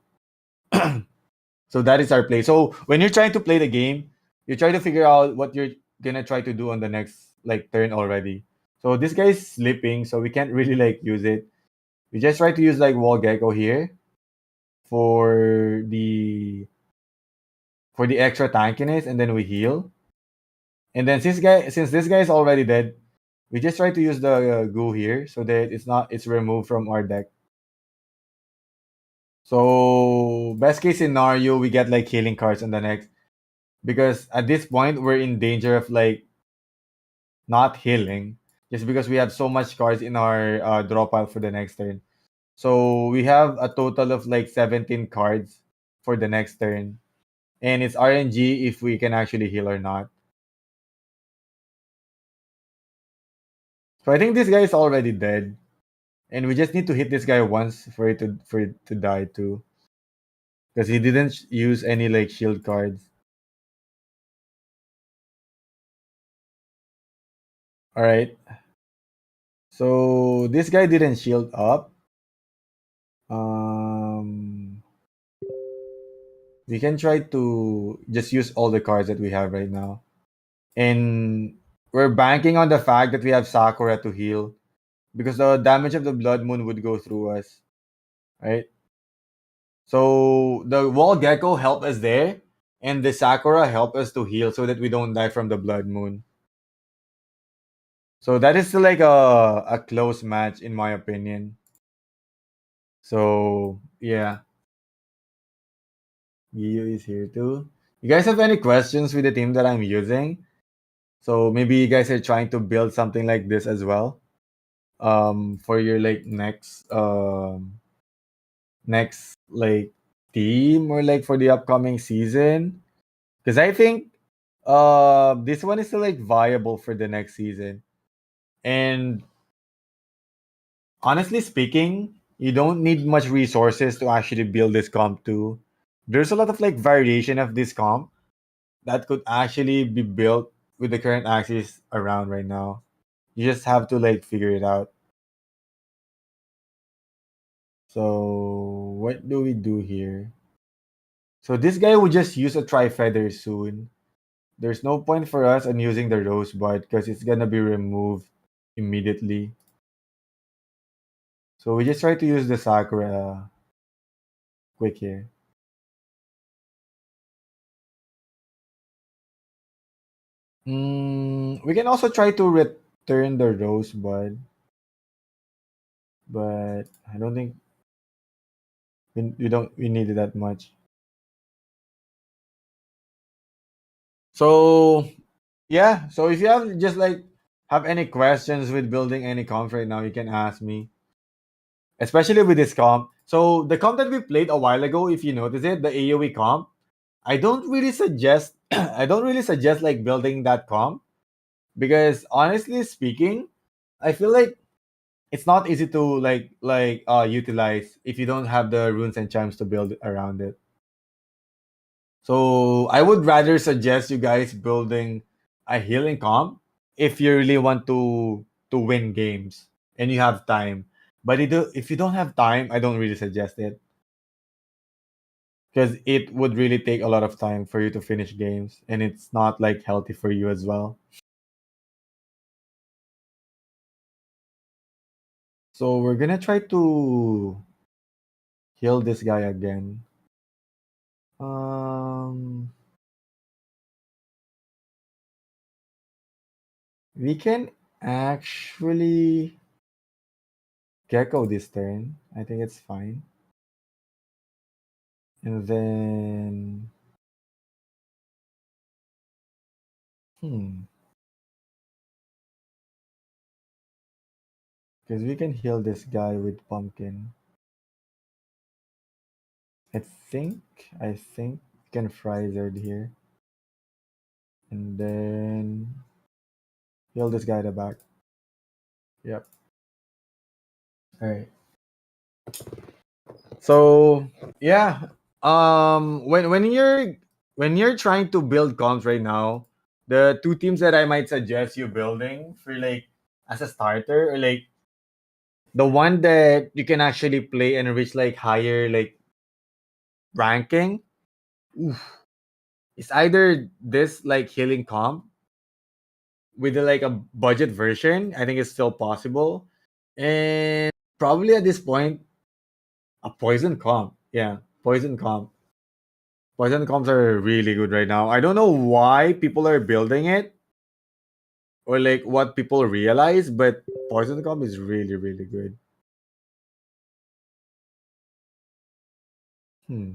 So that is our play. So when you're trying to play the game, you try to figure out what you're gonna try to do on the next like turn already. So this guy is sleeping, so we can't really like use it. We just try to use like Wall Gecko here for the extra tankiness, and then we heal. And then since this guy is already dead, we just try to use the goo here so that it's removed from our deck. So best case scenario, we get like healing cards on the next, because at this point we're in danger of like not healing just because we have so much cards in our draw pile for the next turn. So we have a total of like 17 cards for the next turn, and it's RNG if we can actually heal or not. So I think this guy is already dead, and we just need to hit this guy once for it to die too, because he didn't use any like shield cards. All right, so this guy didn't shield up. Um, we can try to just use all the cards that we have right now, and we're banking on the fact that we have Sakura to heal because the damage of the Blood Moon would go through us, right? So the Wall Gecko help us there, and the Sakura help us to heal so that we don't die from the Blood Moon. So that is still like a close match in my opinion. So yeah, Giyu is here too. You guys have any questions with the team that I'm using? So maybe you guys are trying to build something like this as well. For your like next like team or like for the upcoming season. Because I think this one is still like viable for the next season. And honestly speaking, you don't need much resources to actually build this comp too. There's a lot of like variation of this comp that could actually be built with the current axis around right now. You just have to like figure it out. So what do we do here? So this guy will just use a tri-feather soon. There's no point for us on using the rosebud because it's gonna be removed immediately. So we just try to use the Sakura quick here. We can also try to return the rosebud, but I don't think we need it that much. So yeah, so if you have just like have any questions with building any comp right now, you can ask me, especially with this comp. So the comp that we played a while ago, if you notice it, the AoE comp, I don't really suggest I don't really suggest like building that comp Because honestly speaking, I feel like it's not easy to utilize if you don't have the runes and chimes to build around it. So I would rather suggest you guys building a healing comp if you really want to win games and you have time. But if you don't have time, I don't really suggest it because it would really take a lot of time for you to finish games and it's not like healthy for you as well. So we're gonna try to heal this guy again. Um, we can actually Gecko this turn. I think it's fine. And then, hmm, because we can heal this guy with pumpkin. I think, I think we can Frizzard here, and then heal this guy at the back. Yep. All right. So yeah, when you're trying to build comps right now, the two teams that I might suggest you building for like as a starter or like the one that you can actually play and reach like higher like ranking. Oof, it's either this like healing comp with like a budget version. I think it's still possible, and probably at this point a poison comp. Yeah, poison comp. Poison comps are really good right now. I don't know why people are building it or like what people realize, but poison comp is really really good. Hmm.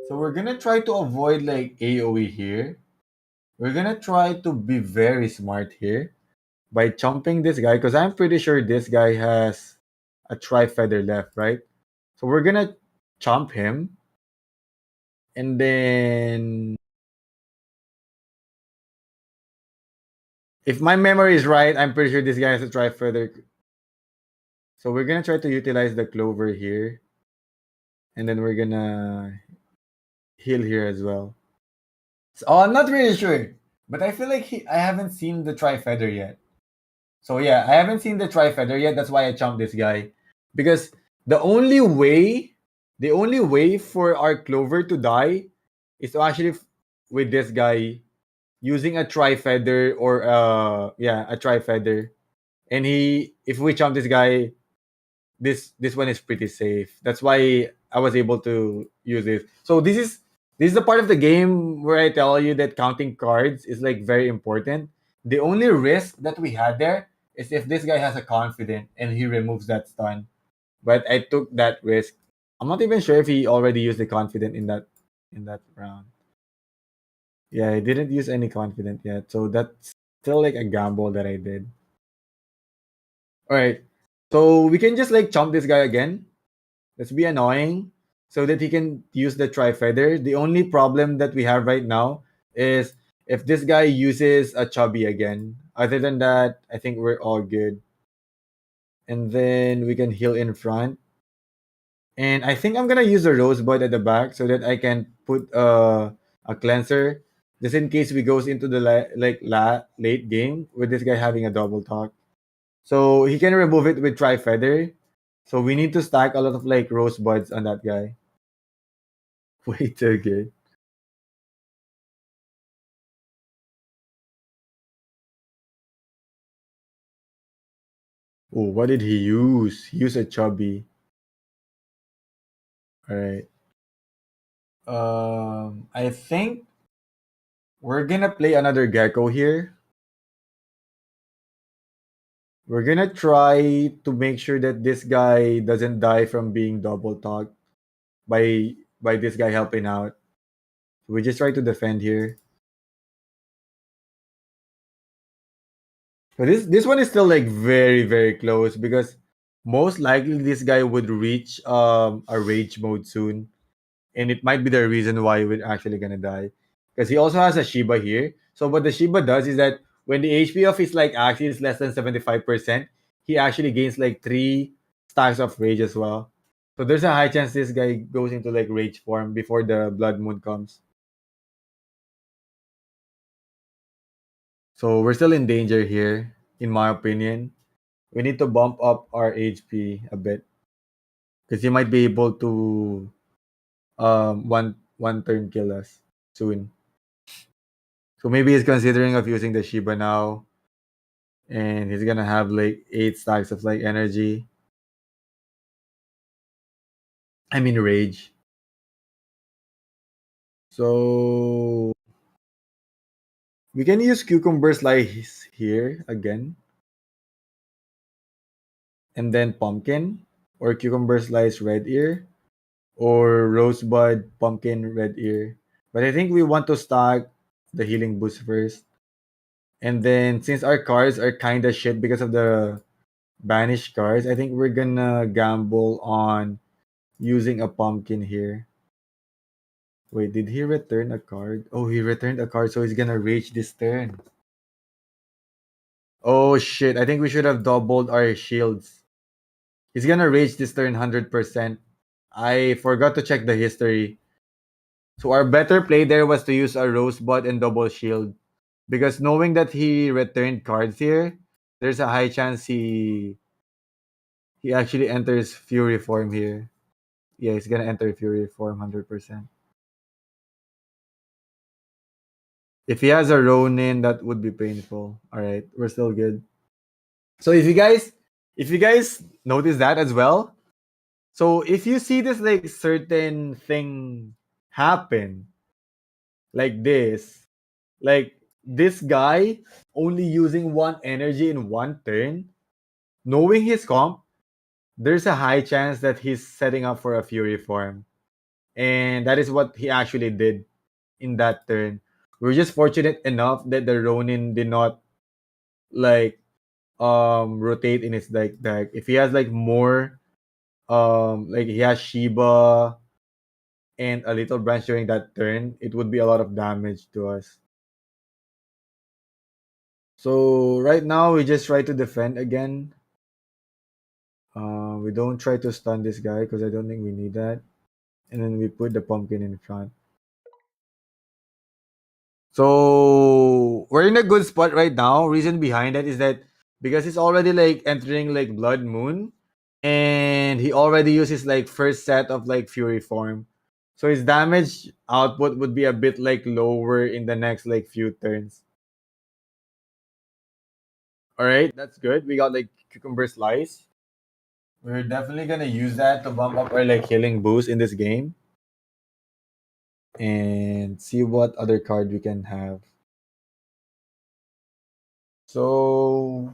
So we're gonna try to avoid like AOE here. We're gonna try to be very smart here by chomping this guy because I'm pretty sure this guy has a tri feather left, right? So we're gonna chomp him, and then if my memory is right, I'm pretty sure this guy has a tri feather. So we're gonna try to utilize the clover here, and then we're gonna heal here as well. So, I'm not really sure, but I feel like I haven't seen the tri feather yet. So yeah, I haven't seen the tri feather yet. That's why I chomped this guy because the only way, the only way for our clover to die is to actually with this guy using a tri feather or yeah a tri feather, and he if we chomp this guy, this one is pretty safe. That's why I was able to use this. So this is the part of the game where I tell you that counting cards is like very important. The only risk that we had there is if this guy has a confident and he removes that stun. But I took that risk. I'm not even sure if he already used the confident in that round. Yeah, I didn't use any confident yet. So that's still like a gamble that I did. All right. So we can just like chomp this guy again. Let's be annoying so that he can use the tri feather. The only problem that we have right now is if this guy uses a chubby again. Other than that, I think we're all good. And then we can heal in front. And I think I'm gonna use a rosebud at the back so that I can put a cleanser just in case we goes into the late game with this guy having a double talk. So he can remove it with tri feather. So we need to stack a lot of like rosebuds on that guy. Way too good. Oh, what did he use? He used a chubby. All right. I think we're gonna play another gecko here. We're gonna try to make sure that this guy doesn't die from being double talked by this guy helping out. We just try to defend here. So this one is still like very very close because most likely this guy would reach a rage mode soon, and it might be the reason why we're actually gonna die. because he also has a Shiba here. So what the Shiba does is that when the HP of his like Axie is less than 75%, he actually gains like 3 stacks of rage as well. So there's a high chance this guy goes into like rage form before the blood moon comes. So we're still in danger here, in my opinion. We need to bump up our HP a bit because he might be able to one turn kill us soon. So maybe he's considering of using the Shiba now, and he's gonna have like 8 stacks of like energy. I mean rage. So we can use cucumber slice here again, and then pumpkin or cucumber slice red ear or rosebud pumpkin red ear. But I think we want to stack the healing boost first. And then since our cards are kind of shit because of the banished cards, I think we're gonna gamble on using a pumpkin here. Wait, did he return a card? Oh, he returned a card, so he's gonna rage this turn. Oh shit, I think we should have doubled our shields. He's gonna rage this turn 100%. I forgot to check the history. So our better play there was to use a rosebud and double shield. Because knowing that he returned cards here, there's a high chance he actually enters Fury form here. Yeah, he's gonna enter Fury form 100%. If he has a Ronin, that would be painful. All right, we're still good. So if you guys notice that as well, so if you see this like certain thing happen like this guy only using one energy in one turn, knowing his comp, there's a high chance that he's setting up for a Fury form. And that is what he actually did in that turn. We're just fortunate enough that the Ronin did not like rotate in his like deck. If he has like more like he has Shiba and a little branch during that turn, it would be a lot of damage to us. So right now we just try to defend again. We don't try to stun this guy because I don't think we need that. And then we put the pumpkin in front. So we're in a good spot right now. Reason behind that is that because he's already like entering like Blood Moon, and he already uses like first set of like Fury form. So his damage output would be a bit like lower in the next like few turns. Alright, that's good. We got like Cucumber Slice. We're definitely gonna use that to bump up our like healing boost in this game. And see what other card we can have. So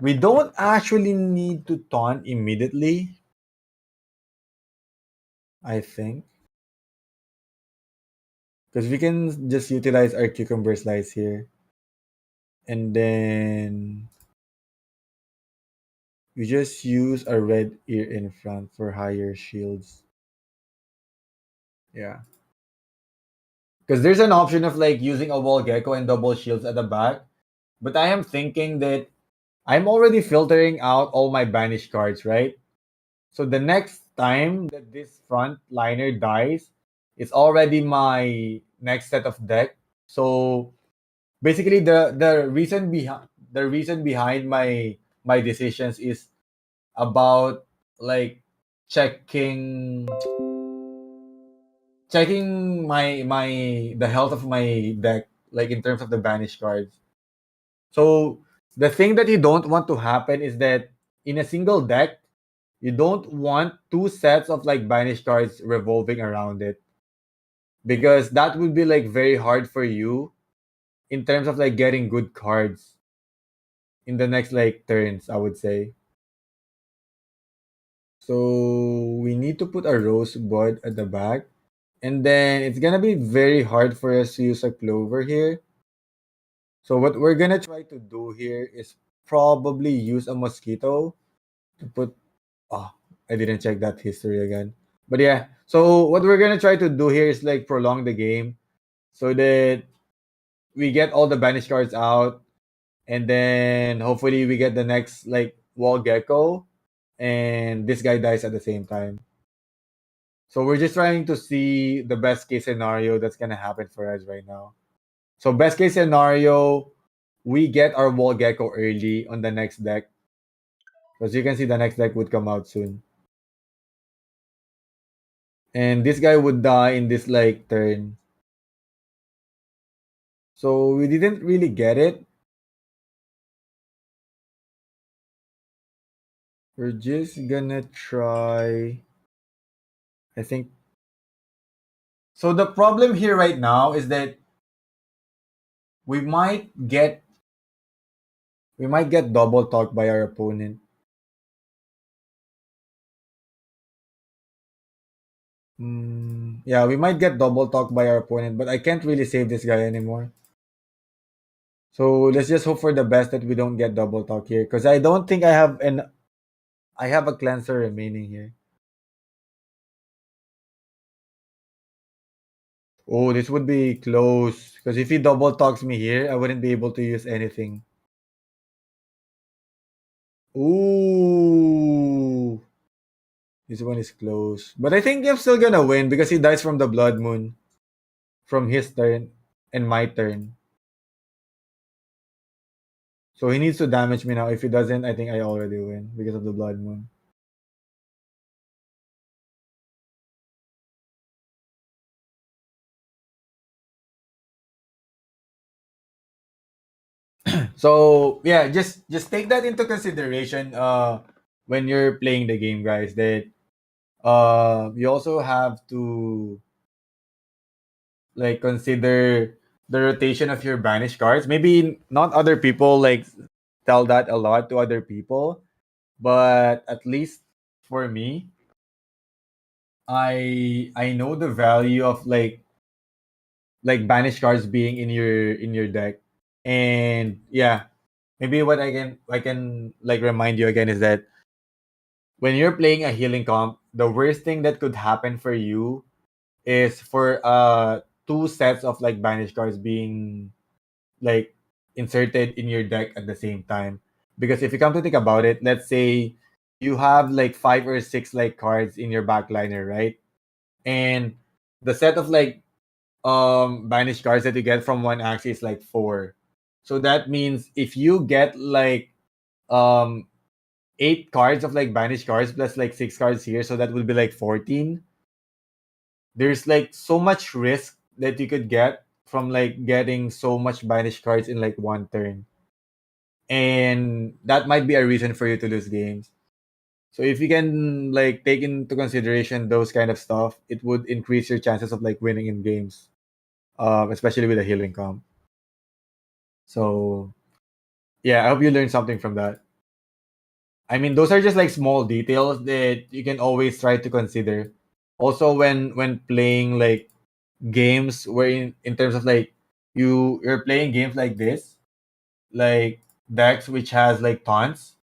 we don't actually need to taunt immediately, I think. Because we can just utilize our cucumber slice here. And then we just use a red ear in front for higher shields. Yeah. Because there's an option of like using a wall gecko and double shields at the back. But I am thinking that I'm already filtering out all my banished cards, right? So the next time that this front liner dies, it's already my next set of deck. So basically the reason behind my decisions is about like checking checking my the health of my deck, like in terms of the banished cards. So the thing that you don't want to happen is that in a single deck, you don't want two sets of like banished cards revolving around it, because that would be like very hard for you in terms of like getting good cards in the next like turns, I would say. So we need to put a rosebud at the back. And then it's gonna be very hard for us to use a clover here. So what we're gonna try to do here is probably use a mosquito to put. Oh, I didn't check that history again. But yeah, so what we're gonna try to do here is like prolong the game. so that we get all the banished cards out, and then hopefully we get the next like wall gecko, and this guy dies at the same time. So we're just trying to see the best case scenario that's gonna happen for us right now. So best case scenario, we get our wall gecko early on the next deck. Because you can see the next deck would come out soon. And this guy would die in this like turn. So we didn't really get it. We're just gonna try. I think so. The problem here right now is that we might get double talked by our opponent. Yeah, we might get double talked by our opponent, but I can't really save this guy anymore. So let's just hope for the best that we don't get double talk here, because I don't think I have a cleanser remaining here. Oh, this would be close, because if he double talks me here, I wouldn't be able to use anything. Ooh, this one is close, but I think I'm still gonna win because he dies from the blood moon from his turn and my turn. So he needs to damage me now. If he doesn't, I think I already win because of the blood moon. So yeah, just take that into consideration when you're playing the game, guys. That you also have to like consider the rotation of your banished cards. Maybe not other people like tell that a lot to other people, but at least for me, I know the value of like banished cards being in your deck. And yeah, maybe what I can like remind you again is that when you're playing a healing comp, the worst thing that could happen for you is for two sets of like banished cards being like inserted in your deck at the same time. Because if you come to think about it, let's say you have like five or six like cards in your backliner, right? And the set of like banished cards that you get from one axis is like four. So that means if you get like um eight cards of like banished cards plus like six cards here, so that would be like 14. There's like so much risk that you could get from like getting so much banished cards in like one turn. And that might be a reason for you to lose games. So if you can like take into consideration those kind of stuff, it would increase your chances of like winning in games, especially with a healing comp. So yeah, I hope you learned something from that. I mean, those are just like small details that you can always try to consider. Also, when playing like games, where in terms of like you're playing games like this, like decks which has like taunts.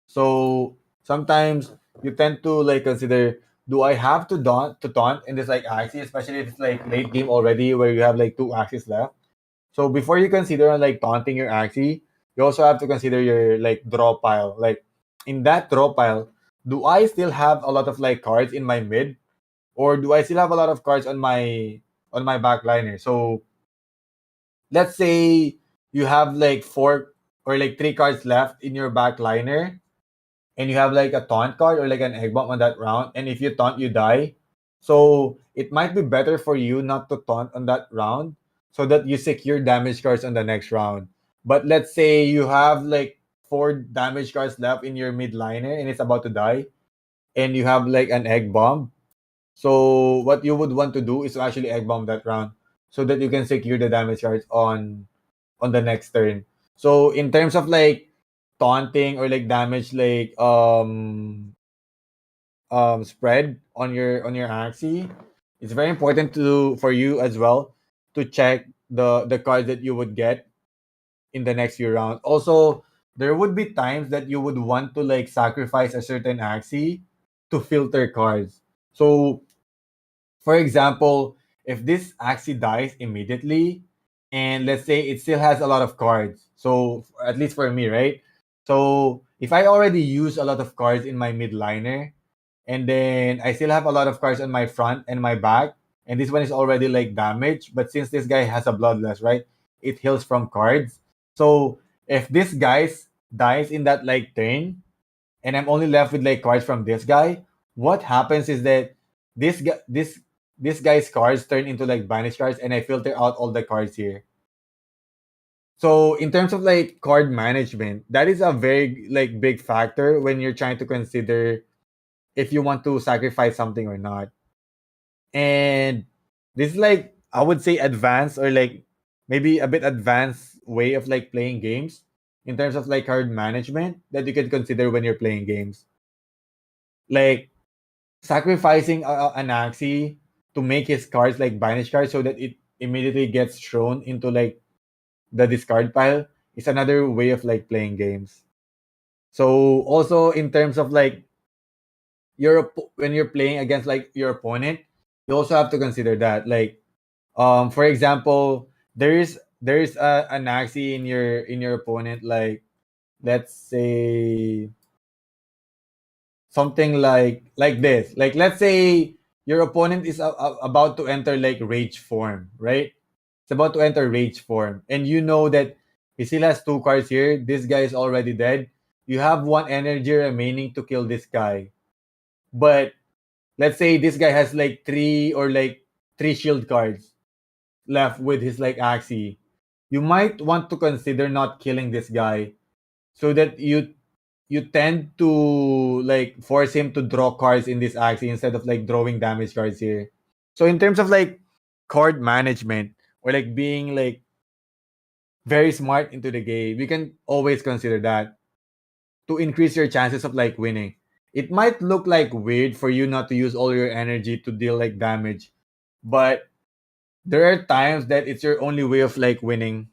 So sometimes you tend to like consider, do I have to taunt in this like axis, especially if it's like late game already where you have like two axes left. So before you consider on like taunting your axis, you also have to consider your like draw pile. Like in that draw pile, do I still have a lot of like cards in my mid, or do I still have a lot of cards on my backliner? So let's say you have like four or like three cards left in your backliner, and you have like a taunt card or like an egg bomb on that round, and if you taunt, you die. So it might be better for you not to taunt on that round so that you secure damage cards on the next round. But let's say you have like four damage cards left in your mid liner and it's about to die, and you have like an egg bomb. So what you would want to do is to actually egg bomb that round so that you can secure the damage cards on the next turn. So in terms of like taunting or like damage like spread on your axis, it's very important to for you as well to check the cards that you would get in the next few rounds. Also, there would be times that you would want to like sacrifice a certain axis to filter cards. So for example, if this Axie dies immediately, and let's say it still has a lot of cards, so at least for me, right? So if I already use a lot of cards in my mid liner, and then I still have a lot of cards on my front and my back, and this one is already like damaged, but since this guy has a bloodlust, right? It heals from cards. So if this guy's dies in that like turn, and I'm only left with like cards from this guy, what happens is that this guy this guy's cards turn into like banished cards, and I filter out all the cards here. So in terms of like card management, that is a very like big factor when you're trying to consider if you want to sacrifice something or not. And this is like I would say advanced, or like maybe a bit advanced way of like playing games in terms of like card management that you can consider when you're playing games. Like sacrificing an Axie to make his cards like banish cards so that it immediately gets thrown into like the discard pile is another way of like playing games. So also in terms of like when you're playing against like your opponent, you also have to consider that like for example, there is an Axie in your opponent, like let's say something like this. Like let's say your opponent is about to enter like rage form, right? It's about to enter rage form, and you know that he still has two cards here. This guy is already dead. You have one energy remaining to kill this guy, but let's say this guy has like three shield cards left with his like Axie. You might want to consider not killing this guy so that you tend to like force him to draw cards in this Axie instead of like drawing damage cards here. So in terms of like card management, or like being like very smart into the game, you can always consider that to increase your chances of like winning. It might look like weird for you not to use all your energy to deal like damage, but there are times that it's your only way of like winning,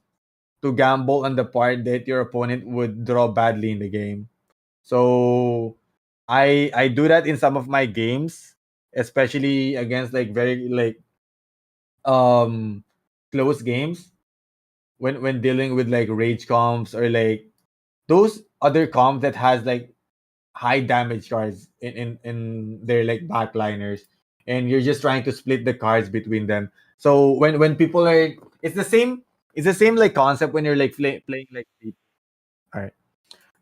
to gamble on the part that your opponent would draw badly in the game. So I do that in some of my games, especially against like very like um close games, when dealing with like rage comps, or like those other comps that has like high damage cards in their like backliners, and you're just trying to split the cards between them. So when people are, it's the same like concept when you're like playing like all right,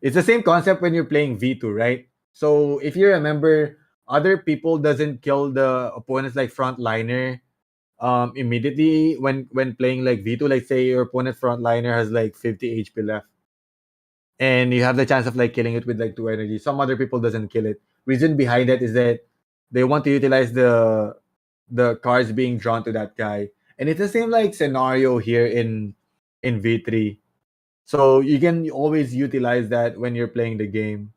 it's the same concept when you're playing V2, right? So if you remember, other people doesn't kill the opponent's like frontliner immediately when playing like V2. Like say your opponent frontliner has like 50 HP left, and you have the chance of like killing it with like two energy. Some other people doesn't kill it. Reason behind that is that they want to utilize the cards being drawn to that guy. And it's the same like scenario here in V3. So you can always utilize that when you're playing the game,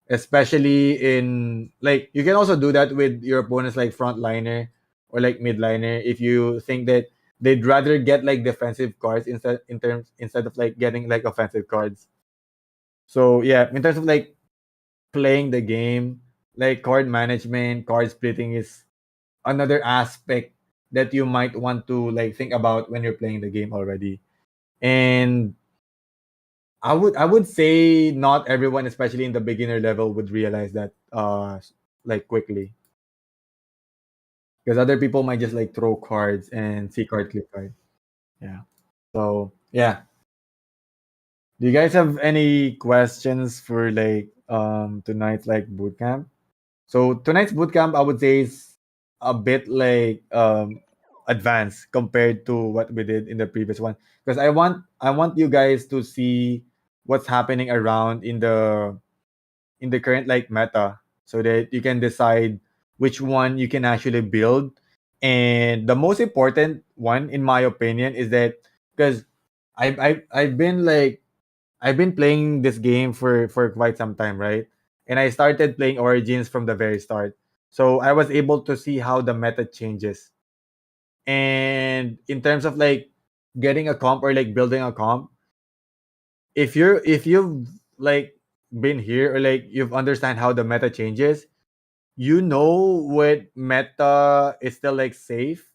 especially in like you can also do that with your opponent's like frontliner or like midliner if you think that they'd rather get like defensive cards instead of like getting like offensive cards. So yeah, in terms of like playing the game, like card management, card splitting is another aspect that you might want to like think about when you're playing the game already. And I would say not everyone, especially in the beginner level, would realize that like quickly, because other people might just like throw cards and see card click card. Yeah. So yeah. Do you guys have any questions for like tonight's like bootcamp? So tonight's bootcamp, I would say, is a bit like advanced compared to what we did in the previous one, because I want you guys to see what's happening around in the current like meta, so that you can decide which one you can actually build. And the most important one, in my opinion, is that because I've been like I've been playing this game for quite some time, right? And I started playing Origins from the very start. So I was able to see how the meta changes. And in terms of like getting a comp or like building a comp, if you've like been here, or like you've understand how the meta changes, you know what meta is still like safe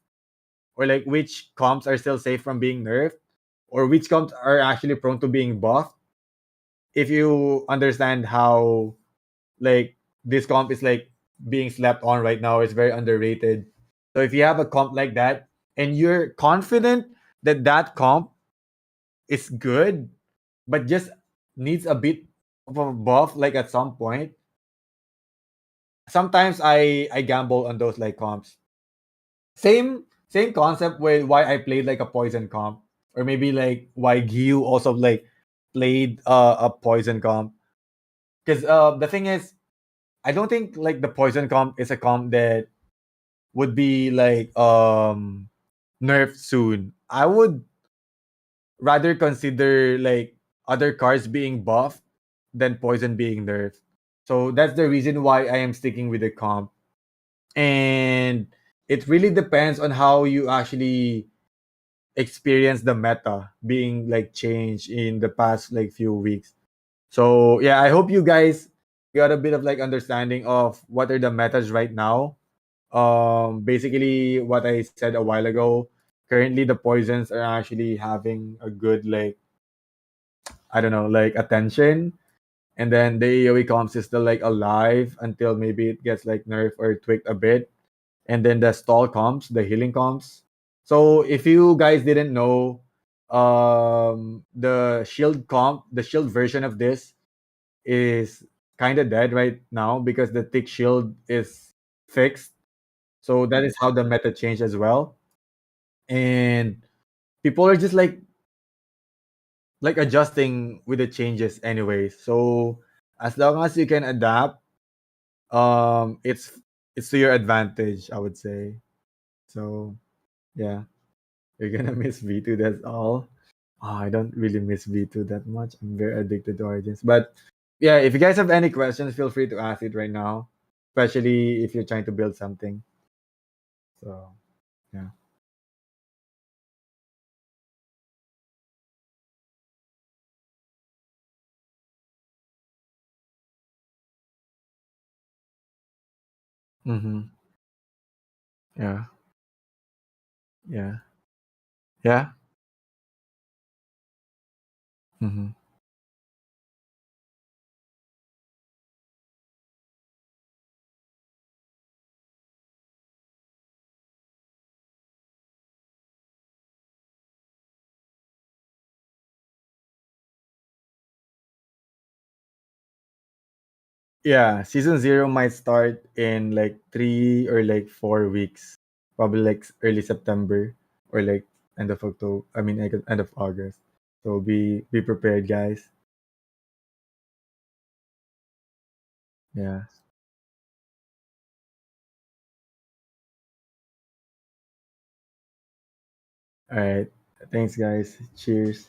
or like which comps are still safe from being nerfed, or which comps are actually prone to being buffed. If you understand how like this comp is like being slept on right now, it's very underrated. So if you have a comp like that and you're confident that that comp is good, but just needs a bit of a buff, like at some point, sometimes I gamble on those like comps. Same concept with why I played like a poison comp, or maybe like why Gyu also like played a poison comp. Because the thing is, I don't think like the poison comp is a comp that would be like nerfed soon. I would rather consider like other cards being buffed than poison being nerfed. So that's the reason why I am sticking with the comp. And it really depends on how you actually experience the meta being like changed in the past like few weeks. So yeah, I hope you guys got a bit of like understanding of what are the metas right now. Basically what I said a while ago, currently the poisons are actually having a good like, I don't know, like attention. And then the AoE comps is still like alive until maybe it gets like nerfed or tweaked a bit. And then the stall comps, the healing comps. So if you guys didn't know, the shield comp, the shield version of this is kind of dead right now because the thick shield is fixed. So that is how the meta changed as well. And people are just like adjusting with the changes anyway. So as long as you can adapt, it's to your advantage, I would say. So yeah, you're gonna miss V2, that's all. I don't really miss V2 that much. I'm very addicted to Origins. But yeah, if you guys have any questions, feel free to ask it right now. Especially if you're trying to build something. So yeah. Mm-hmm. Yeah. Yeah. Yeah. Mm-hmm. Yeah, season zero might start in like 3 or like 4 weeks, probably like early September or like end of October. I mean, like end of August. So be prepared, guys. Yeah. All right. Thanks, guys. Cheers.